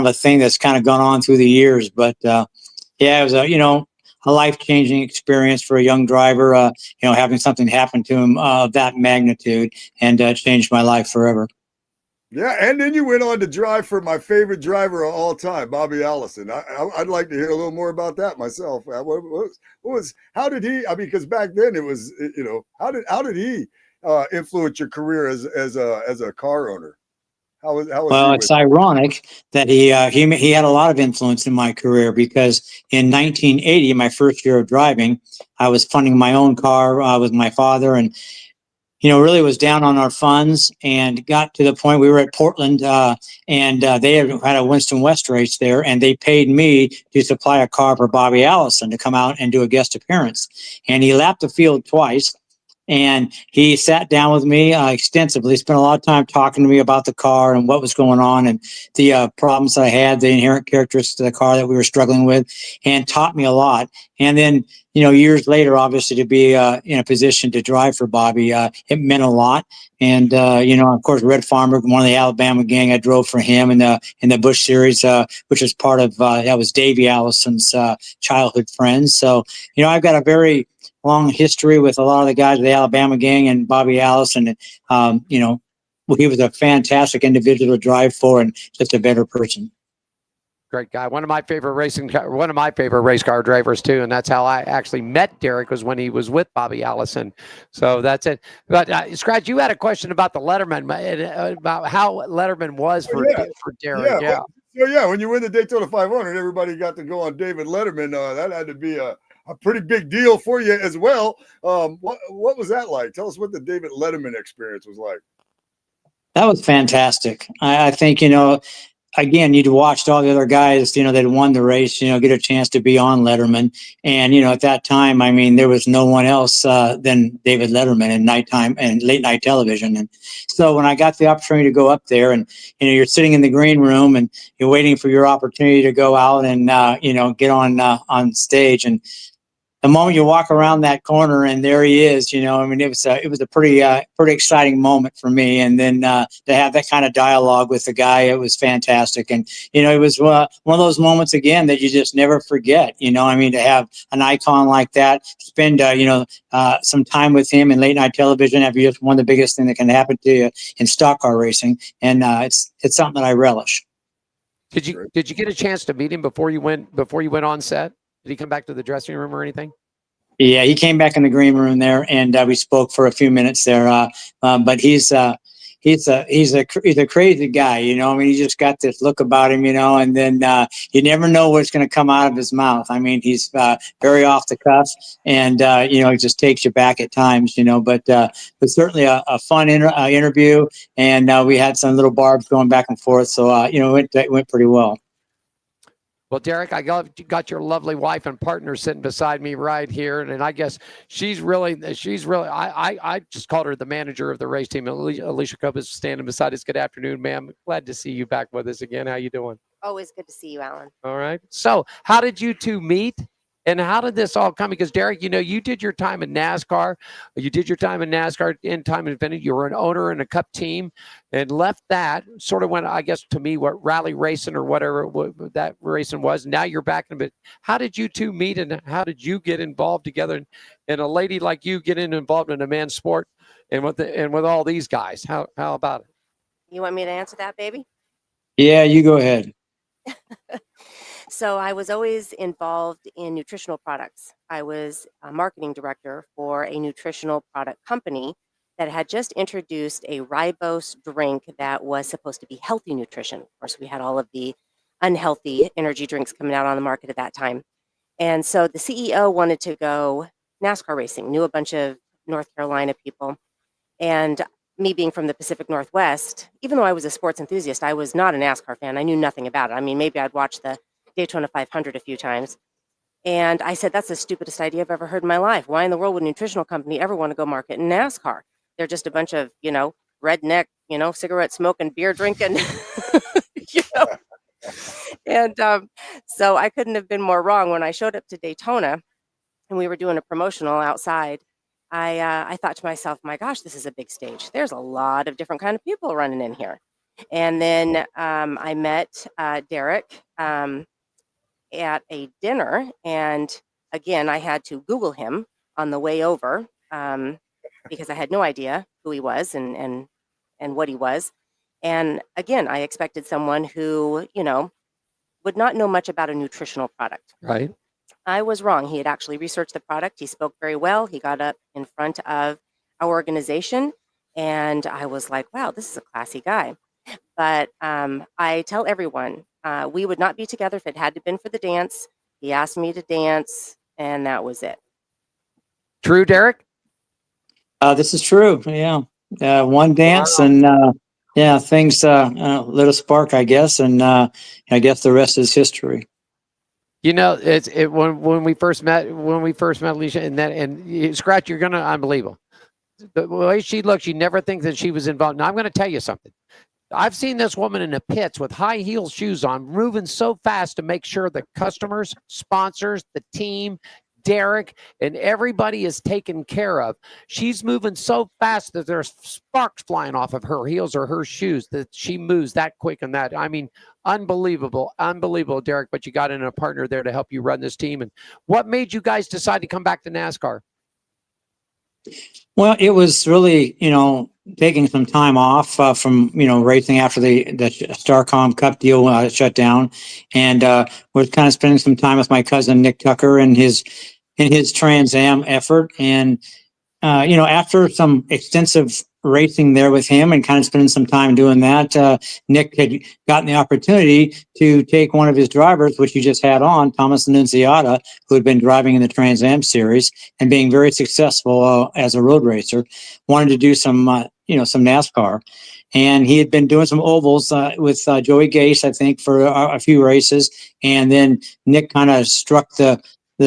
a thing that's kind of gone on through the years. But it was a life-changing experience for a young driver. Having something happen to him of that magnitude, and changed my life forever. Yeah, and then you went on to drive for my favorite driver of all time, Bobby Allison. I'd like to hear a little more about that myself. How did he? I mean, because back then it was, how did he influence your career as a car owner? Well, it's ironic that he had a lot of influence in my career, because in 1980, my first year of driving, I was funding my own car with my father, and really was down on our funds, and got to the point we were at Portland, and they had a Winston West race there, and they paid me to supply a car for Bobby Allison to come out and do a guest appearance. And he lapped the field twice, and he sat down with me extensively, spent a lot of time talking to me about the car and what was going on, and the problems that I had, the inherent characteristics of the car that we were struggling with, and taught me a lot. And then, years later, obviously, to be in a position to drive for Bobby, it meant a lot. And, of course, Red Farmer, one of the Alabama gang, I drove for him in the Busch Series, which was part of, that was Davey Allison's childhood friends. So, I've got a very long history with a lot of the guys of the Alabama gang and Bobby Allison, he was a fantastic individual to drive for and just a better person. Great guy. One of my favorite race car drivers too, and that's how I actually met Derek, was when he was with Bobby Allison. So that's it. But Scratch, you had a question about the Letterman, about how Letterman was for Derek. Yeah. So when you win the Daytona 500, everybody got to go on David Letterman. That had to be a pretty big deal for you as well. What was that like? Tell us what the David Letterman experience was like. That was fantastic. I think, again, you'd watched all the other guys, that won the race, get a chance to be on Letterman. And, at that time, I mean, there was no one else than David Letterman in nighttime and late night television. And so when I got the opportunity to go up there and, you're sitting in the green room and you're waiting for your opportunity to go out and, get on stage. And the moment you walk around that corner and there he is, it was a pretty exciting moment for me. And then to have that kind of dialogue with the guy, it was fantastic. And, it was one of those moments again that you just never forget, to have an icon like that, spend, some time with him in late night television, after just one of the biggest thing that can happen to you in stock car racing. And it's something that I relish. Did you get a chance to meet him before you went on set? Did he come back to the dressing room or anything? Yeah, he came back in the green room there, and we spoke for a few minutes there. But he's a crazy guy, he just got this look about him, and then you never know what's going to come out of his mouth. I mean, he's very off the cuff, and he just takes you back at times, But certainly a fun interview, and we had some little barbs going back and forth, so it went pretty well. Well, Derek, I got your lovely wife and partner sitting beside me right here, and I guess she's really. I just called her the manager of the race team. Alicia Cobb is standing beside us. Good afternoon, ma'am. Glad to see you back with us again. How you doing? Always good to see you, Alan. All right. So, how did you two meet? And how did this all come? Because Derek, you did your time in NASCAR. You did your time in NASCAR in time invented. You were an owner in a Cup team, and left that. Sort of went, I guess, to me, what rally racing or whatever that racing was. Now you're back in it. How did you two meet, and how did you get involved together? And a lady like you get involved in a man's sport, and with all these guys. How about it? You want me to answer that, baby? Yeah, you go ahead. So I was always involved in nutritional products. I was a marketing director for a nutritional product company that had just introduced a ribose drink that was supposed to be healthy nutrition. Of course, we had all of the unhealthy energy drinks coming out on the market at that time. And so the CEO wanted to go NASCAR racing, knew a bunch of North Carolina people. And me being from the Pacific Northwest, even though I was a sports enthusiast, I was not a NASCAR fan. I knew nothing about it. I mean, maybe I'd watched the Daytona 500 a few times. And I said, that's the stupidest idea I've ever heard in my life. Why in the world would a nutritional company ever want to go market in NASCAR? They're just a bunch of, redneck, cigarette smoking, beer drinking, And so I couldn't have been more wrong. When I showed up to Daytona and we were doing a promotional outside, I thought to myself, my gosh, this is a big stage. There's a lot of different kind of people running in here. And then I met Derek at a dinner, and again, I had to Google him on the way over because I had no idea who he was and what he was. And again, I expected someone who, would not know much about a nutritional product. Right. I was wrong. He had actually researched the product. He spoke very well. He got up in front of our organization, and I was like, wow, this is a classy guy. But I tell everyone, we would not be together if it had to been for the dance. He asked me to dance, and that was it. True, Derek? This is true. Yeah. One dance, and things lit a spark, I guess. And I guess the rest is history. When we first met Alicia, and Scratch, you're gonna unbelievable. The way she looks, you never think that she was involved. Now I'm going to tell you something. I've seen this woman in the pits with high heel shoes on, moving so fast to make sure the customers, sponsors, the team, Derek, and everybody is taken care of. She's moving so fast that there's sparks flying off of her heels or her shoes, that she moves that quick. And that, I mean, unbelievable, Derek. But you got in a partner there to help you run this team. And what made you guys decide to come back to NASCAR? Well, it was really, taking some time off from racing after the Starcom Cup deal shut down, and was kind of spending some time with my cousin Nick Tucker and his Trans Am effort. And after some extensive racing there with him and kind of spending some time doing that, Nick had gotten the opportunity to take one of his drivers, which you just had on, Thomas ANNUNZIATA, who had been driving in the Trans Am series and being very successful as a road racer, wanted to do some NASCAR. And he had been doing some ovals with Joey Gase, I think, for a few races. And then Nick kind of struck the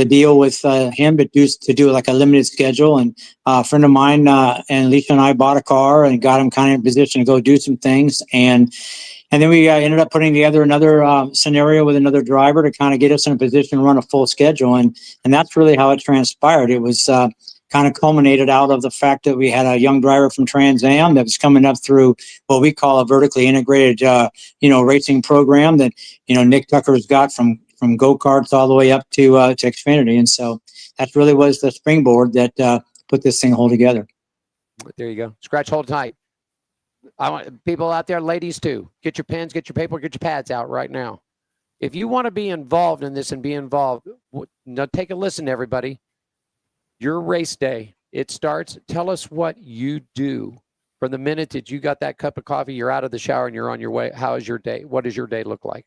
deal with him to do like a limited schedule. And a friend of mine and Alicia and I bought a car and got him kind of in position to go do some things. And then we ended up putting together another scenario with another driver to kind of get us in a position to run a full schedule. And that's really how it transpired. It was kind of culminated out of the fact that we had a young driver from Trans Am that was coming up through what we call a vertically integrated, racing program that, Nick Tucker's got from go-karts all the way up to Xfinity. And so that really was the springboard that put this thing all together. There you go. Scratch, hold tight. I want people out there, ladies too, get your pens, get your paper, get your pads out right now. If you want to be involved in this and be involved, now take a listen, everybody. Your race day, it starts. Tell us what you do from the minute that you got that cup of coffee, you're out of the shower and you're on your way. How is your day? What does your day look like?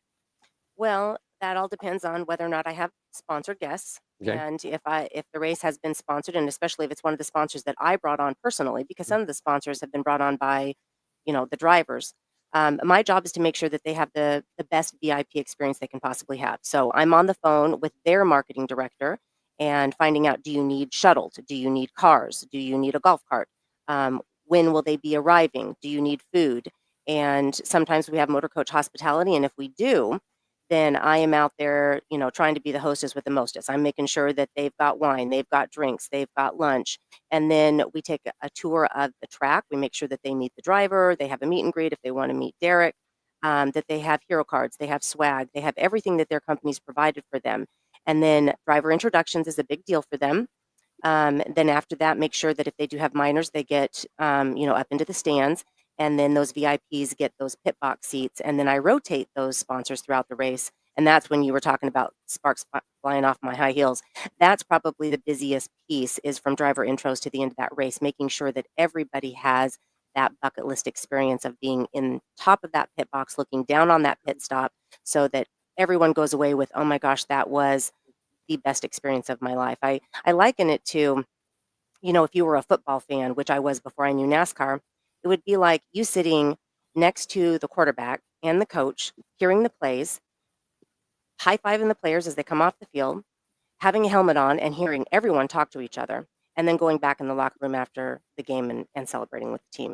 Well, that all depends on whether or not I have sponsored guests. Okay. And if the race has been sponsored, and especially if it's one of the sponsors that I brought on personally, because some of the sponsors have been brought on by, the drivers. My job is to make sure that they have the best VIP experience they can possibly have. So I'm on the phone with their marketing director and finding out, do you need shuttled? Do you need cars? Do you need a golf cart? When will they be arriving? Do you need food? And sometimes we have motor coach hospitality. And if we do, then I am out there, trying to be the hostess with the mostest. I'm making sure that they've got wine, they've got drinks, they've got lunch. And then we take a tour of the track. We make sure that they meet the driver, they have a meet and greet if they want to meet Derek, that they have hero cards, they have swag, they have everything that their company's provided for them. And then driver introductions is a big deal for them. Then after that, make sure that if they do have minors, they get, up into the stands. And then those VIPs get those pit box seats. And then I rotate those sponsors throughout the race. And that's when you were talking about sparks flying off my high heels. That's probably the busiest piece, is from driver intros to the end of that race, making sure that everybody has that bucket list experience of being in top of that pit box, looking down on that pit stop, so that everyone goes away with, oh my gosh, that was the best experience of my life. I liken it to, if you were a football fan, which I was before I knew NASCAR, it would be like you sitting next to the quarterback and the coach, hearing the plays, high-fiving the players as they come off the field, having a helmet on and hearing everyone talk to each other, and then going back in the locker room after the game and celebrating with the team.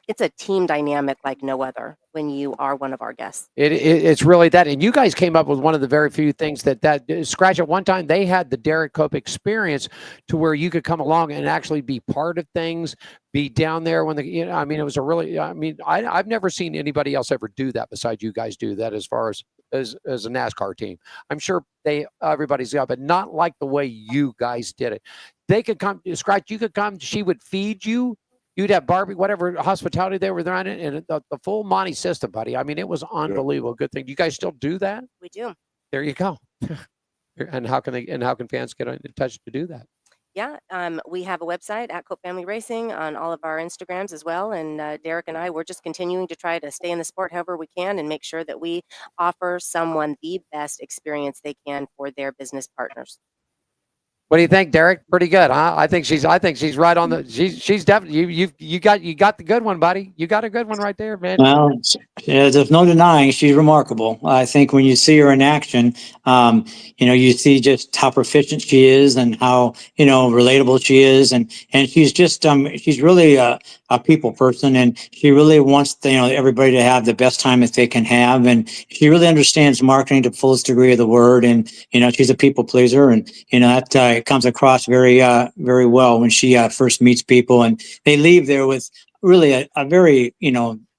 It's a team dynamic like no other when you are one of our guests. It's really that. And you guys came up with one of the very few things that Scratch, at one time, they had the Derek Cope experience to where you could come along and actually be part of things, be down there when it was I've never seen anybody else ever do that besides you guys do that as far as a NASCAR team. I'm sure everybody's got, but not like the way you guys did it. They could come, Scratch, you could come, she would feed you. You'd have barbecue, whatever hospitality they were running, and the full Monty system, buddy. I mean, it was unbelievable. Good thing. Do you guys still do that? We do. There you go. And how can fans get in touch to do that? Yeah, we have a website at Cope Family Racing, on all of our Instagrams as well. And Derek and I, we're just continuing to try to stay in the sport however we can and make sure that we offer someone the best experience they can for their business partners. What do you think, Derek? Pretty good, huh? I think she's right on the. She's definitely you got the good one, buddy. You got a good one right there, man. Well, there's no denying she's remarkable. I think when you see her in action, you see just how proficient she is and how relatable she is, and she's just she's really a people person, and she really wants everybody to have the best time that they can have, and she really understands marketing to the fullest degree of the word, and she's a people pleaser, and that comes across very well when she first meets people, and they leave there with really a very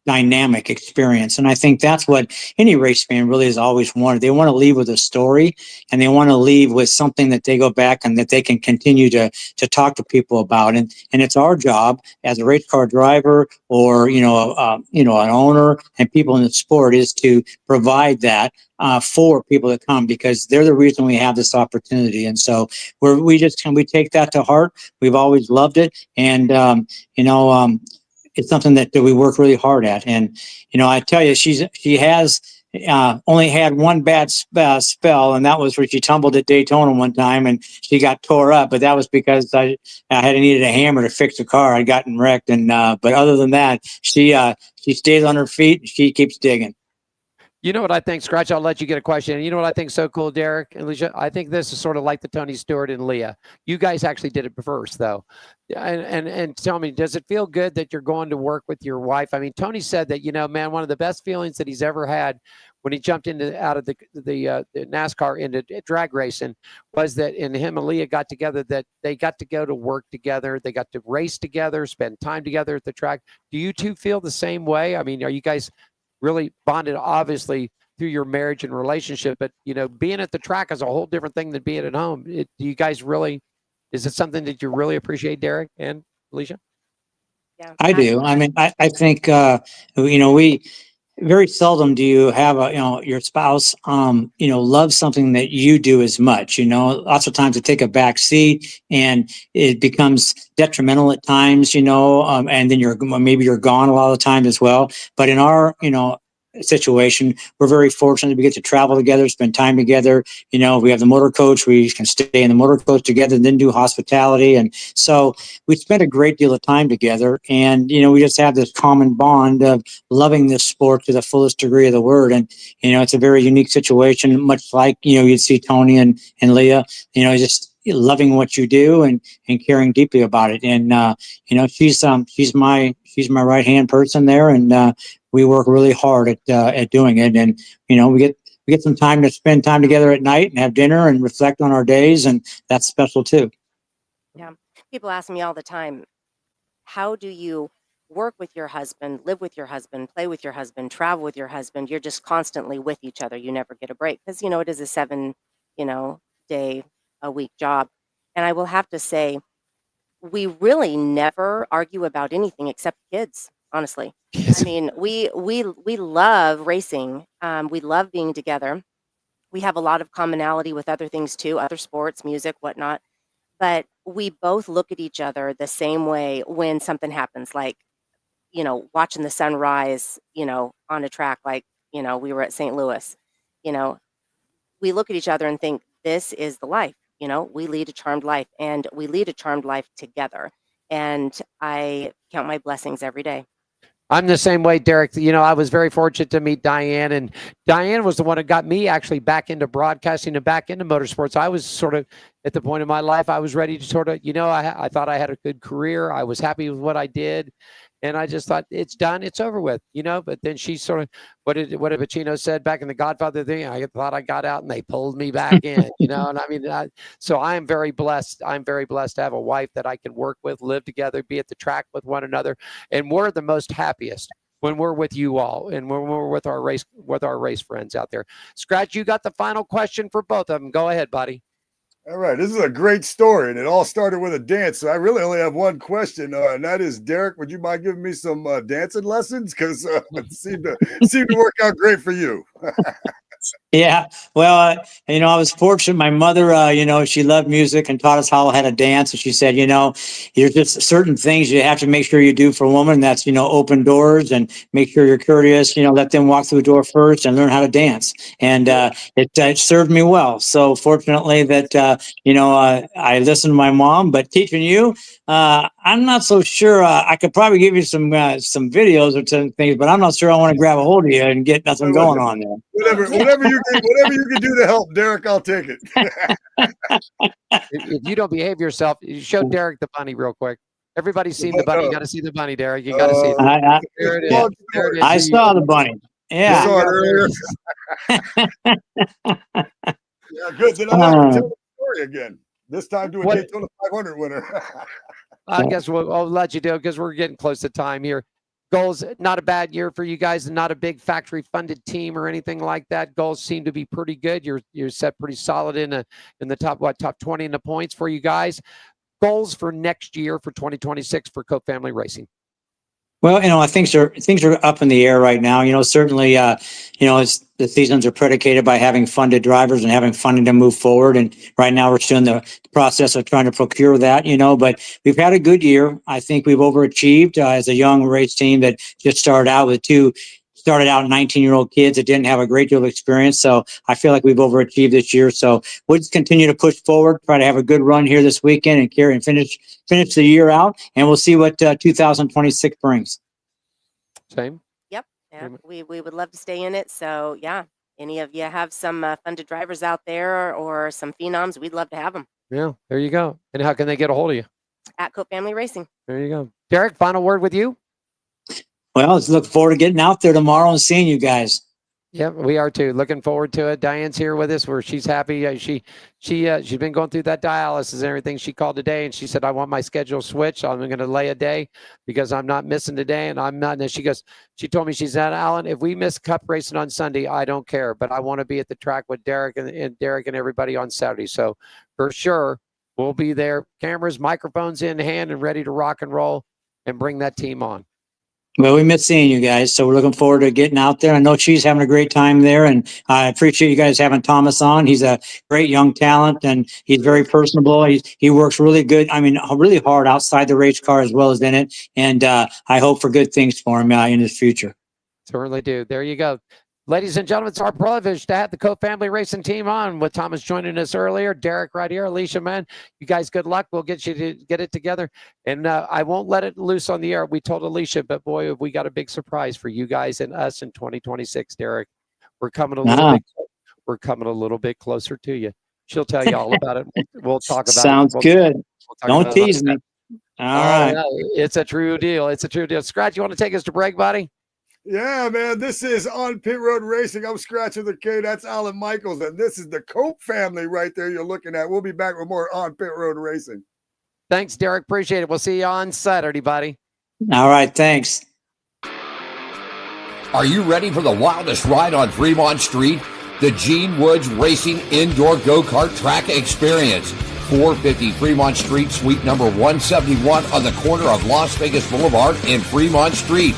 dynamic experience. And I think that's what any race fan really has always wanted. They want to leave with a story, and they want to leave with something that they go back and that they can continue to talk to people about. And it's our job as a race car driver, or an owner and people in the sport, is to provide that for people that come, because they're the reason we have this opportunity. And so we take that to heart. We've always loved it, and it's something that we work really hard at. And I tell you, she has only had one bad spell, and that was where she tumbled at Daytona one time and she got tore up. But that was because I had needed a hammer to fix the car. I'd gotten wrecked, and but other than that, she stays on her feet and she keeps digging. You know what I think, Scratch? I'll let you get a question. You know what I think is so cool, Derek and Alicia? I think this is sort of like the Tony Stewart and Leah. You guys actually did it first, though. And tell me, does it feel good that you're going to work with your wife? I mean, Tony said that, man, one of the best feelings that he's ever had when he jumped out of the NASCAR into drag racing was that, and him and Leah got together, that they got to go to work together. They got to race together, spend time together at the track. Do you two feel the same way? I mean, are you guys really bonded, obviously, through your marriage and relationship, but being at the track is a whole different thing than being at home? Do you guys really, is it something that you really appreciate, Derek and Alicia? Yeah, I do. I mean, I think we very seldom do you have your spouse love something that you do as much. Lots of times they take a back seat and it becomes detrimental at times, and then maybe you're gone a lot of the time as well. But in our situation, we're very fortunate we get to travel together, spend time together. We have the motor coach, we can stay in the motor coach together and then do hospitality. And so we spend a great deal of time together, and we just have this common bond of loving this sport to the fullest degree of the word. And it's a very unique situation, much like you'd see Tony and Leah, just loving what you do and caring deeply about it. And she's my right hand person there, and we work really hard at doing it. And we get some time to spend time together at night and have dinner and reflect on our days, and that's special too. Yeah. People ask me all the time, how do you work with your husband, live with your husband, play with your husband, travel with your husband? You're just constantly with each other. You never get a break because, it is a 7, day a week job. And I will have to say, we really never argue about anything except kids, honestly. I mean, we love racing. We love being together. We have a lot of commonality with other things too, other sports, music, whatnot. But we both look at each other the same way when something happens, like, watching the sunrise, on a track, like, we were at St. Louis. We look at each other and think, this is the life. We lead a charmed life, and we lead a charmed life together. And I count my blessings every day. I'm the same way, Derek. I was very fortunate to meet Diane, and Diane was the one that got me actually back into broadcasting and back into motorsports. I was sort of at the point in my life I was ready to sort of, I thought I had a good career. I was happy with what I did. And I just thought, it's done, it's over with, But then she sort of, what did Pacino said back in the Godfather thing? I thought I got out and they pulled me back in, And I mean, so I am very blessed. I'm very blessed to have a wife that I can work with, live together, be at the track with one another. And we're the most happiest when we're with you all and when we're with our race friends out there. Scratch, you got the final question for both of them. Go ahead, buddy. All right, this is a great story, and it all started with a dance. So I really only have one question, and that is, Derek, would you mind giving me some dancing lessons? Because it seemed to work out great for you. Yeah, well, I was fortunate. My mother, she loved music and taught us how to dance. And she said, there's just certain things you have to make sure you do for a woman. That's, open doors and make sure you're courteous, let them walk through the door first and learn how to dance. And it served me well. So fortunately that, I listened to my mom, but teaching you, I'm not so sure. I could probably give you some videos or some things, but I'm not sure I want to grab a hold of you and get nothing going on there. Whatever you can do to help, Derek, I'll take it. If you don't behave yourself, you show Derek the bunny real quick. Everybody's seen the bunny. You got to see the bunny, Derek. You got to see it. There it is. There it is. I saw the bunny. Yeah. You saw it earlier. Yeah, good. Then I'll have to tell the story again. This time do a Daytona 500 winner. I guess I'll let you do it because we're getting close to time here. Goals, not a bad year for you guys, and not a big factory-funded team or anything like that. Goals seem to be pretty good. You're set pretty solid in the top 20 in the points for you guys. Goals for next year for 2026 for Cope Family Racing. Well, things are up in the air right now. Certainly, the seasons are predicated by having funded drivers and having funding to move forward. And right now, we're still in the process of trying to procure that. But we've had a good year. I think we've overachieved as a young race team that just started out 19-year-old kids that didn't have a great deal of experience. So I feel like we've overachieved this year. So we'll just continue to push forward, try to have a good run here this weekend and finish the year out. And we'll see what 2026 brings. Same. Yep. Yeah, we would love to stay in it. So yeah, any of you have some funded drivers out there or some phenoms, we'd love to have them. Yeah, there you go. And how can they get a hold of you? At Cope Family Racing. There you go. Derek, final word with you? Well, let's look forward to getting out there tomorrow and seeing you guys. Yep, we are too. Looking forward to it. Diane's here with us, where she's happy. She's been going through that dialysis and everything. She called today and she said, "I want my schedule switched. I'm going to lay a day because I'm not missing today." And I'm not. And she told me, she said, "Alan, if we miss Cup racing on Sunday, I don't care, but I want to be at the track with Derek and everybody on Saturday." So for sure, we'll be there. Cameras, microphones in hand, and ready to rock and roll and bring that team on. Well, we miss seeing you guys, so we're looking forward to getting out there. I know she's having a great time there, and I appreciate you guys having Thomas on. He's a great young talent, and he's very personable. He works really good. Really hard outside the race car as well as in it, and I hope for good things for him in his future. Certainly do. There you go. Ladies and gentlemen, it's our privilege to have the Cope Family Racing team on, with Thomas joining us earlier, Derek right here, Alicia, man. You guys, good luck. We'll get you to get it together. And I won't let it loose on the air. We told Alicia, but boy, have we got a big surprise for you guys and us in 2026, Derek. We're coming a little bit closer to you. She'll tell you all about it. We'll talk about Sounds it. good. Don't tease me. All right. No, it's a true deal. It's a true deal. Scratch, you want to take us to break, buddy? Yeah, man, this is On Pit Road Racing. I'm Scratch with the K. That's Alan Michaels, and this is the Cope family right there you're looking at. We'll be back with more On Pit Road Racing. Thanks, Derek. Appreciate it. We'll see you on Saturday, buddy. All right, thanks. Are you ready for the wildest ride on Fremont Street? The Gene Woods Racing Indoor Go-Kart Track Experience. 450 Fremont Street, suite number 171 on the corner of Las Vegas Boulevard and Fremont Street.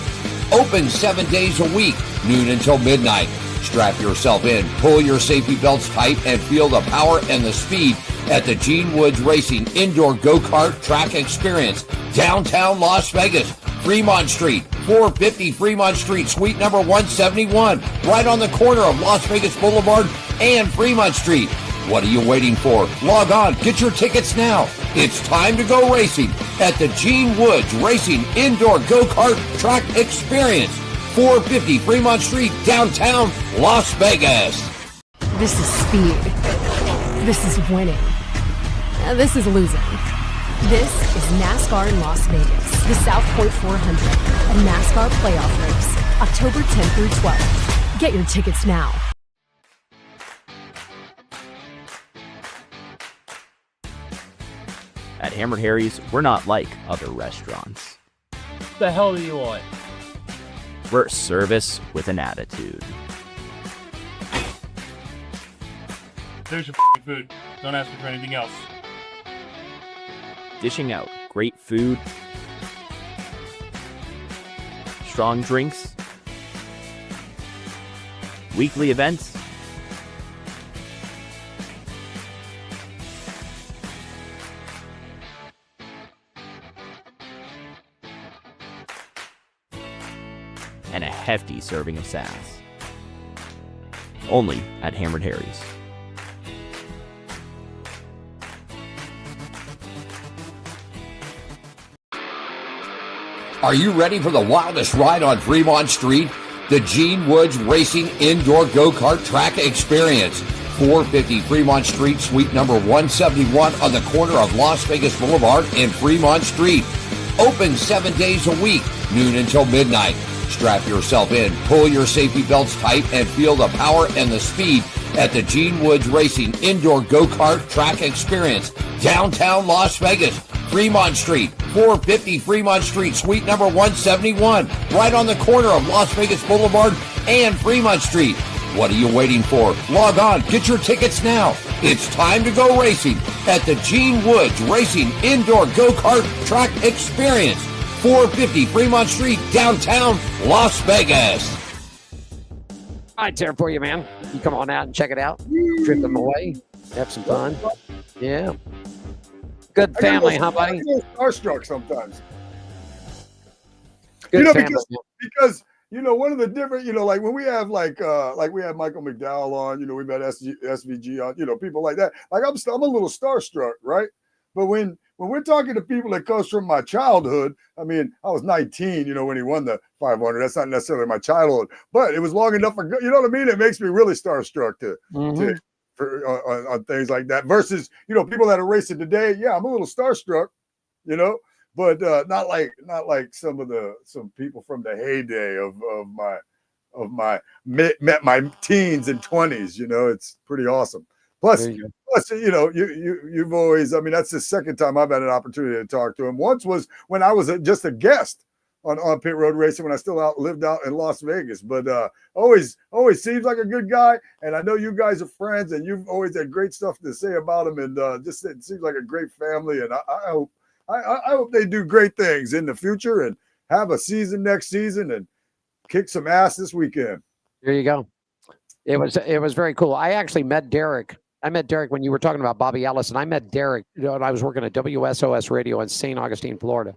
Open 7 days a week, noon until midnight. Strap yourself in, pull your safety belts tight, and feel the power and the speed at the Gene Woods Racing Indoor Go-Kart Track Experience, downtown Las Vegas, Fremont Street, 450 Fremont Street, suite number 171, right on the corner of Las Vegas Boulevard and Fremont Street. What are you waiting for? Log on, get your tickets now. It's time to go racing at the Gene Woods Racing Indoor Go-Kart Track Experience, 450 Fremont Street, downtown Las Vegas. This is speed. This is winning. This is losing. This is NASCAR in Las Vegas, the South Point 400, a NASCAR playoff race, October 10th through 12th. Get your tickets now. At Hammered Harry's, we're not like other restaurants. The hell do you want? We're service with an attitude. There's your food. Don't ask me for anything else. Dishing out great food, strong drinks, weekly events, and a hefty serving of sass. Only at Hammered Harry's. Are you ready for the wildest ride on Fremont Street? The Gene Woods Racing Indoor Go-Kart Track Experience. 450 Fremont Street, suite number 171 on the corner of Las Vegas Boulevard and Fremont Street. Open 7 days a week, noon until midnight. Strap yourself in, pull your safety belts tight, and feel the power and the speed at the Gene Woods Racing Indoor Go-Kart Track Experience, downtown Las Vegas, Fremont Street, 450 Fremont Street, suite number 171, right on the corner of Las Vegas Boulevard and Fremont Street. What are you waiting for? Log on, get your tickets now. It's time to go racing at the Gene Woods Racing Indoor Go-Kart Track Experience, 450 Fremont Street, downtown Las Vegas. Right there for you, man. You come on out and check it out. Trip them away. Have some fun. Yeah. Good family, huh, buddy? I get starstruck sometimes. Good family. Because one of the different, like when we have like we had Michael McDowell on, we've had SVG on, people like that. Like I'm a little starstruck, right? But when we're talking to people that comes from my childhood, I mean, I was 19, when he won the 500. That's not necessarily my childhood, but it was long enough for, you know what I mean? It makes me really starstruck on things like that. Versus, people that are racing today. Yeah, I'm a little starstruck, but not like some people from the heyday of my teens and 20s. It's pretty awesome. Plus, you've always, I mean, that's the second time I've had an opportunity to talk to him. Once was when I was just a guest on Pit Road Racing when I still lived out in Las Vegas. But always seems like a good guy. And I know you guys are friends and you've always had great stuff to say about him. And just it seems like a great family. And I hope they do great things in the future and have a season next season and kick some ass this weekend. There you go. It was very cool. I actually met Derek. I met Derek when you were talking about Bobby Allison. I met Derek when I was working at WSOS Radio in St. Augustine, Florida.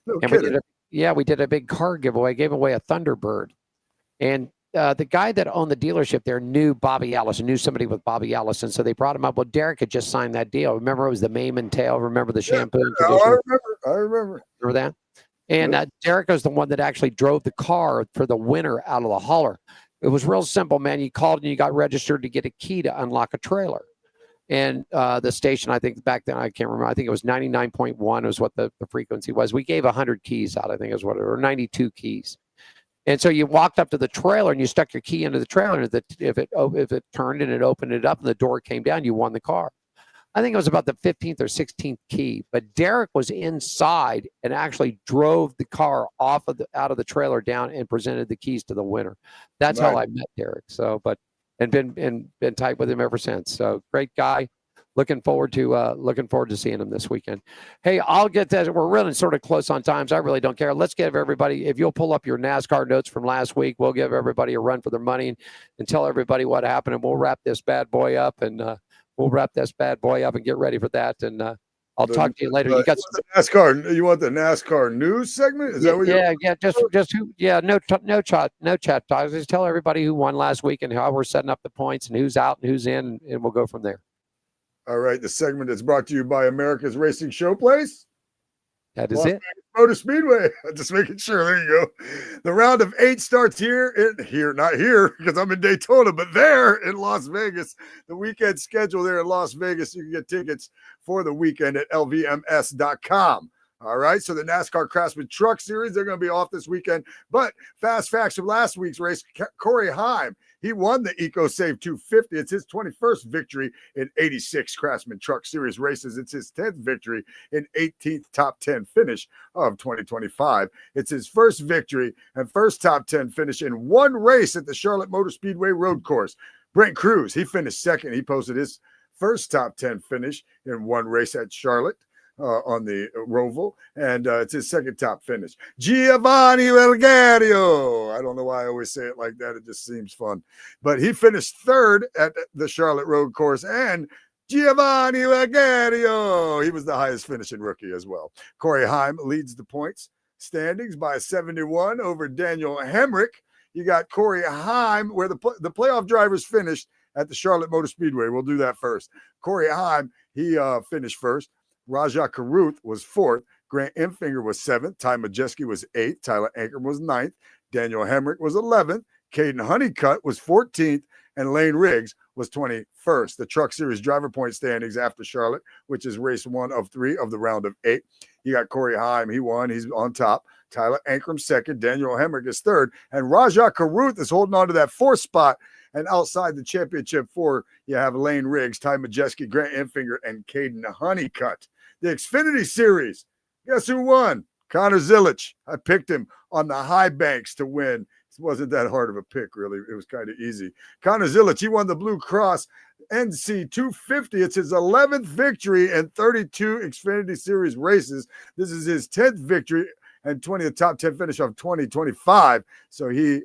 No and kidding. we did a big car giveaway. Gave away a Thunderbird. And the guy that owned the dealership there knew Bobby Allison, knew somebody with Bobby Allison. So they brought him up. Well, Derek had just signed that deal. Remember, it was the mane and tail. Remember the shampoo? I remember. Remember that? And Derek was the one that actually drove the car for the winner out of the hauler. It was real simple, man. You called and you got registered to get a key to unlock a trailer. And the station, I think back then, I can't remember. I think it was 99.1 was what the frequency was. We gave 100 keys out, I think is what it was, or 92 keys. And so you walked up to the trailer and you stuck your key into the trailer. And if it turned and it opened it up and the door came down, you won the car. I think it was about the 15th or 16th key. But Derek was inside and actually drove the car out of the trailer down and presented the keys to the winner. That's how I met Derek. So, and been tight with him ever since. So great guy. Looking forward to seeing him this weekend. Hey, I'll get that. We're really sort of close on times. I really don't care. Let's give everybody, if you'll pull up your NASCAR notes from last week, we'll give everybody a run for their money and tell everybody what happened. And we'll wrap this bad boy up and get ready for that. And I'll talk to you later. You got some NASCAR. You want the NASCAR news segment? Is that what no chat talk. Just tell everybody who won last week and how we're setting up the points and who's out and who's in, and we'll go from there. All right, the segment that's brought to you by America's Racing Showplace. That is Las it. Vegas Motor Speedway. Just making sure. There you go. The round of 8 starts not here because I'm in Daytona, but there in Las Vegas. The weekend schedule there in Las Vegas. You can get tickets for the weekend at lvms.com. All right, so the NASCAR Craftsman Truck Series, they're going to be off this weekend. But fast facts from last week's race, Corey Heim, he won the EcoSave 250. It's his 21st victory in 86 Craftsman Truck Series races. It's his 10th victory in 18th top 10 finish of 2025. It's his first victory and first top 10 finish in one race at the Charlotte Motor Speedway Road Course. Brent Cruz, he finished second. He posted his first top 10 finish in one race at Charlotte. On the Roval, and it's his second top finish. Giovanni Belgario. I don't know why I always say it like that. It just seems fun. But he finished third at the Charlotte Road Course, and Giovanni Belgario, he was the highest finishing rookie as well. Corey Heim leads the points standings by 71 over Daniel Hemrick. You got Corey Heim, where the playoff drivers finished at the Charlotte Motor Speedway. We'll do that first. Corey Heim, he finished first. Raja Karuth was 4th. Grant Enfinger was 7th. Ty Majeski was 8th. Tyler Ankrum was 9th. Daniel Hemrick was 11th. Caden Honeycutt was 14th. And Lane Riggs was 21st. The Truck Series driver point standings after Charlotte, which is race 1 of 3 of the round of 8. You got Corey Heim. He won. He's on top. Tyler Ankrum 2nd. Daniel Hemrick is 3rd. And Raja Karuth is holding on to that 4th spot. And outside the championship 4, you have Lane Riggs, Ty Majeski, Grant Enfinger, and Caden Honeycutt. The Xfinity Series, Guess who won? Connor Zilic. I picked him on the high banks to win. It wasn't that hard of a pick, really. It was kind of easy. Connor Zilic, he won the Blue Cross NC 250. It's his 11th victory in 32 Xfinity Series races. This is his 10th victory and 20th top 10 finish of 2025. So he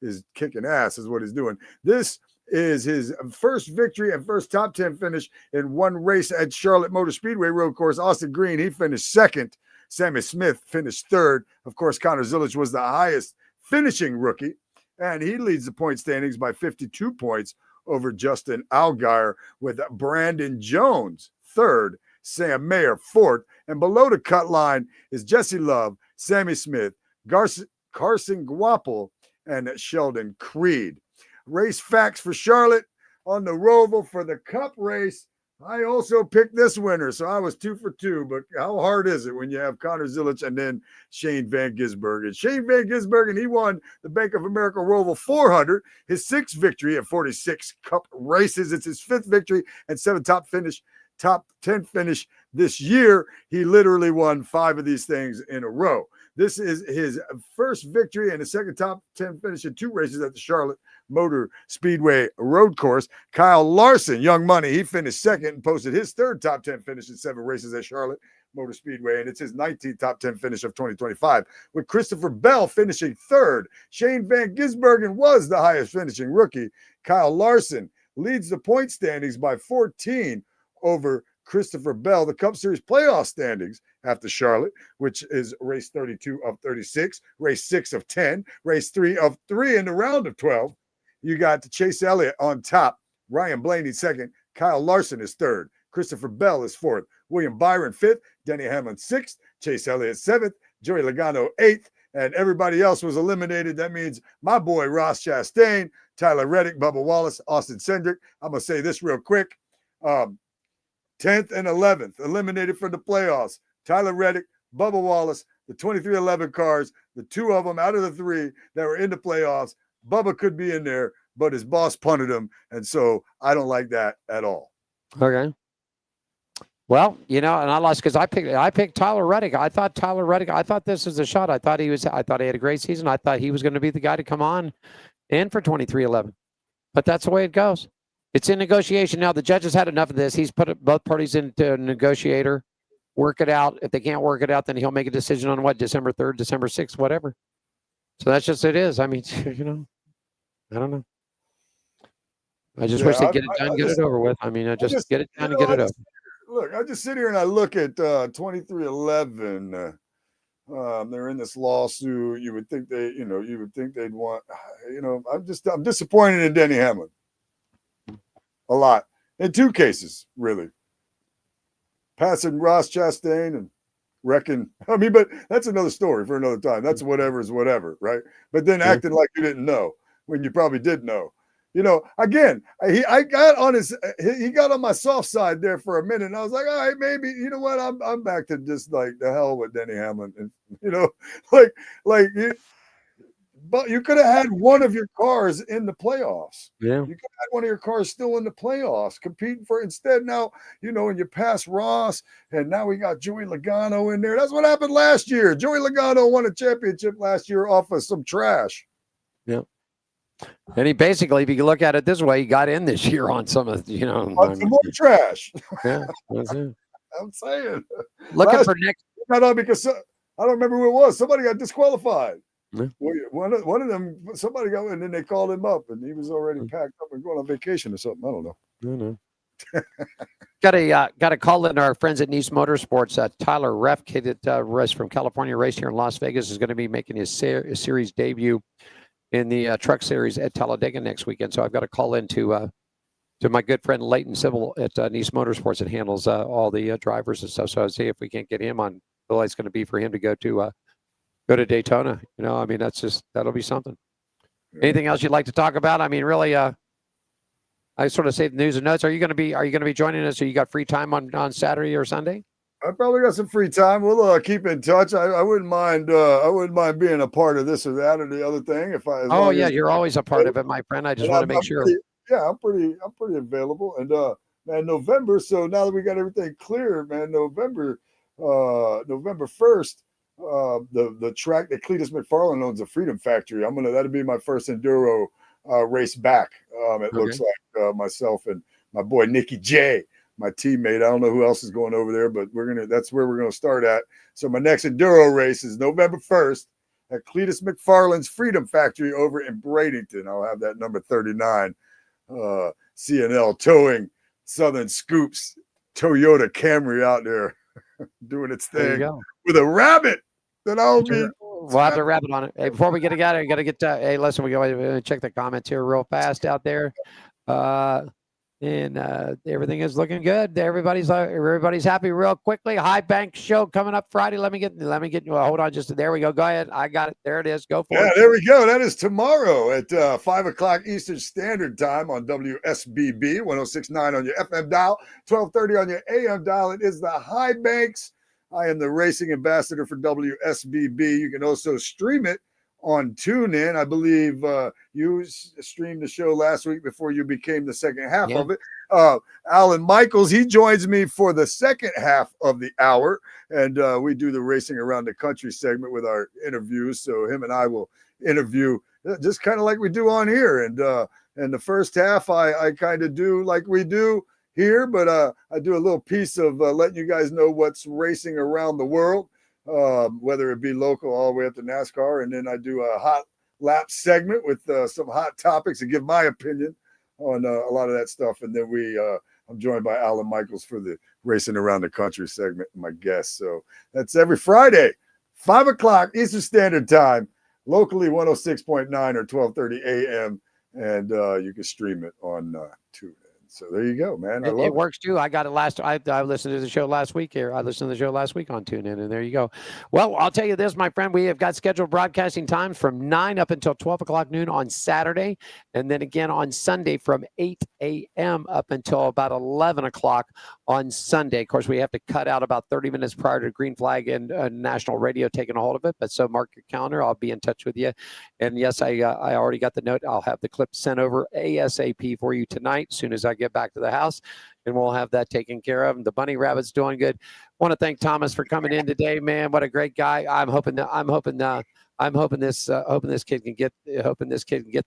is kicking ass is what he's doing. This is his first victory and first top 10 finish in one race at Charlotte Motor Speedway road course. Austin Green, he finished second. Sammy Smith finished third. Of course, Connor Zilic was the highest finishing rookie, and he leads the point standings by 52 points over Justin Allgaier, with Brandon Jones third, Sam Mayer fourth, and below the cut line is Jesse Love, Sammy Smith, Carson Guapel, and Sheldon Creed. Race facts for Charlotte on the Roval for the Cup race. I also picked this winner, so I was 2 for 2. But how hard is it when you have Connor Zilic and then Shane Van Gisbergen? Shane Van Gisbergen, he won the Bank of America Roval 400, his 6th victory at 46 Cup races. It's his 5th victory and 7 top 10 finish this year. He literally won 5 of these things in a row. This is his first victory and his second top 10 finish in 2 races at the Charlotte Motor Speedway road course. Kyle Larson, Young Money, he finished second and posted his 3rd top 10 finish in 7 races at Charlotte Motor Speedway, and it's his 19th top 10 finish of 2025, with Christopher Bell finishing 3rd. Shane Van Gisbergen was the highest finishing rookie. Kyle Larson leads the point standings by 14 over Christopher Bell. The Cup Series playoff standings after Charlotte, which is race 32 of 36, race 6 of 10, race 3 of 3 in the round of 12. You got Chase Elliott on top, Ryan Blaney second, Kyle Larson is third, Christopher Bell is fourth, William Byron fifth, Denny Hamlin sixth, Chase Elliott seventh, Joey Logano eighth, and everybody else was eliminated. That means my boy Ross Chastain, Tyler Reddick, Bubba Wallace, Austin Cindric. I'm going to say this real quick. 10th and 11th eliminated from the playoffs. Tyler Reddick, Bubba Wallace, the 2311 cars, the 2 of them out of the 3 that were in the playoffs. Bubba could be in there, but his boss punted him, and so I don't like that at all. Okay. Well, and I lost because I picked Tyler Reddick. I thought this was a shot. I thought he had a great season. I thought he was going to be the guy to come on in for 2311. But that's the way it goes. It's in negotiation now. The judges had enough of this. He's put both parties into a negotiator. Work it out. If they can't work it out, then he'll make a decision on what, December 3rd, December 6th, whatever. So that's just it is. I mean, I don't know. I just wish they'd get it done, get it over with. I mean, just get it done and get it over. Look, I just sit here and I look at 2311. They're in this lawsuit. You would think they'd want, I'm disappointed in Denny Hamlin. A lot. In 2 cases, really. Passing Ross Chastain and wrecking. But that's another story for another time. That's whatever is whatever, right? But then acting like you didn't know when you probably did know. Again, he got on my soft side there for a minute, and I was like, all right, maybe, you know what? I'm back to just like the hell with Denny Hamlin, and but you could have had one of your cars in the playoffs. Yeah. You could have had one of your cars still in the playoffs competing for instead. Now, when you pass Ross and now we got Joey Logano in there. That's what happened last year. Joey Logano won a championship last year off of some trash. Yeah. And he basically, if you look at it this way, he got in this year on some of, on some more trash. Yeah. That's it. I'm saying. Looking for next. Because I don't remember who it was. Somebody got disqualified. Yeah. One of them, somebody got, and then they called him up, and he was already packed up and going on vacation or something. I don't know. Got to call in our friends at Nice Motorsports. Tyler Refk, race from California, race here in Las Vegas, is going to be making his series debut in the Truck Series at Talladega next weekend. So I've got to call in to my good friend Leighton Sybil at Nice Motorsports that handles all the drivers and stuff. So I'll see if we can't get him on. The light's going to be for him to go to Daytona. That'll be something. Anything else you'd like to talk about? I mean, really, I sort of saved the news and notes. Are you going to be joining us? Or you got free time on Saturday or Sunday? I probably got some free time. We'll keep in touch. I wouldn't mind. I wouldn't mind being a part of this or that or the other thing. You're always a part of it, my friend. I just want to make sure. I'm pretty available. And man, November. So now that we got everything clear, man, November. November 1st, the track that Cletus McFarland owns, the Freedom Factory. That'll be my first enduro race back. It looks like myself and my boy Nicky J, my teammate. I don't know who else is going over there, but that's where we're gonna start at. So my next enduro race is November 1st at Cletus McFarland's Freedom Factory over in Bradenton. I'll have that number 39. CNL towing Southern Scoops Toyota Camry out there doing its thing with a rabbit. We'll have to wrap it on it. Hey, before we get together, you got to get hey, listen, we go check the comments here real fast out there. And everything is looking good. Everybody's happy real quickly. High Bank show coming up Friday. Let me get well, hold on, just there we go. Go ahead. I got it. There it is. Go for it. Yeah, there we go. That is tomorrow at 5:00 Eastern Standard Time on WSBB 106.9 on your FM dial, 12:30 on your AM dial. It is the High Banks. I am the racing ambassador for WSBB. You can also stream it on TuneIn. I believe you streamed the show last week before you became the second half of it. Alan Michaels, he joins me for the second half of the hour, and we do the Racing Around the Country segment with our interviews. So him and I will interview just kind of like we do on here. And the first half, I kind of do like we do here, but I do a little piece of letting you guys know what's racing around the world. Whether it be local all the way up to NASCAR, and then I do a hot lap segment with some hot topics and give my opinion on a lot of that stuff. And then I'm joined by Alan Michaels for the Racing Around the Country segment, my guest. So that's every Friday, 5:00 Eastern Standard Time, locally 106.9 or 12:30 a.m. And you can stream it on TuneIn. So there you go, man. It works too. I got it I listened to the show last week here. I listened to the show last week on TuneIn, and there you go. Well, I'll tell you this, my friend. We have got scheduled broadcasting times from 9 up until 12 o'clock noon on Saturday, and then again on Sunday from 8 a.m. up until about 11 o'clock on Sunday. Of course, we have to cut out about 30 minutes prior to Green Flag and national radio taking a hold of it. But so mark your calendar. I'll be in touch with you. And yes, I already got the note. I'll have the clip sent over ASAP for you tonight as soon as I get back to the house, and we'll have that taken care of. And the bunny rabbit's doing good. Want to thank Thomas for coming in today, man. What a great guy. I'm hoping this kid can get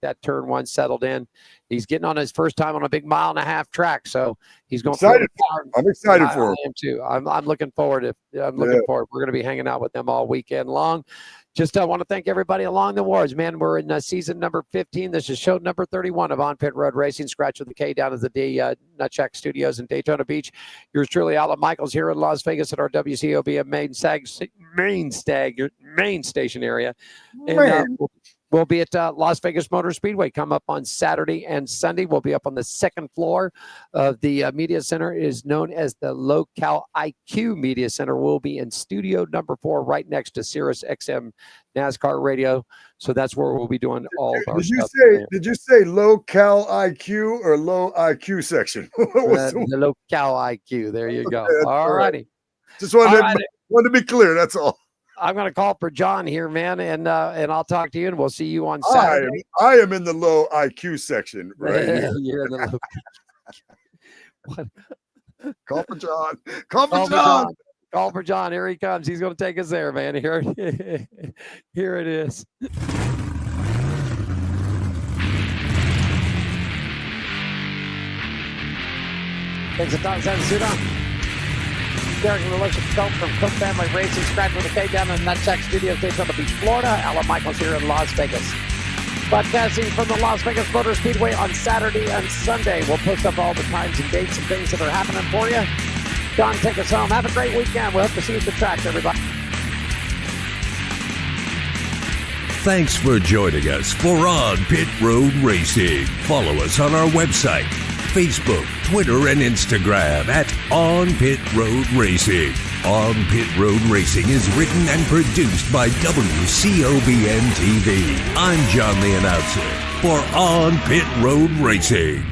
that turn one settled in. He's getting on his first time on a big 1.5 mile track, so he's going. I'm excited for him. I am too. I'm looking forward. We're going to be hanging out with them all weekend long. Just want to thank everybody along the wards, man. We're in season number 15. This is show number 31 of On Pit Road Racing. Scratch with the K down at the Nutcheck Studios in Daytona Beach. Yours truly, Alan Michaels, here in Las Vegas at our WCOB main station area. And we'll be at Las Vegas Motor Speedway. Come up on Saturday and Sunday. We'll be up on the second floor of the media center. It is known as the Local IQ Media Center. We'll be in studio number 4 right next to Sirius XM NASCAR Radio. So that's where we'll be doing all of our stuff. Did you say Local IQ or low IQ section? The Local IQ. There you go. All righty. Just wanted to be clear. That's all. I'm going to call for John here, man, and I'll talk to you, and we'll see you on Saturday. I am in the low IQ section, right? You're in the low. Call for John. Call for John. Call for John. Here he comes. He's going to take us there, man. Here it is. Thanks a ton. Have a suit on. Derek from Cook Family Racing, Scratch with a K down in the Nutcheck Studios, Daytona Beach, Florida. Alan Michaels here in Las Vegas. Broadcasting from the Las Vegas Motor Speedway on Saturday and Sunday. We'll post up all the times and dates and things that are happening for you. John, take us home. Have a great weekend. We'll hope to see you at the track, everybody. Thanks for joining us for On Pit Road Racing. Follow us on our website, Facebook, Twitter, and Instagram at On Pit Road Racing. On Pit Road Racing is written and produced by WCOBN TV. I'm John the Announcer for On Pit Road Racing.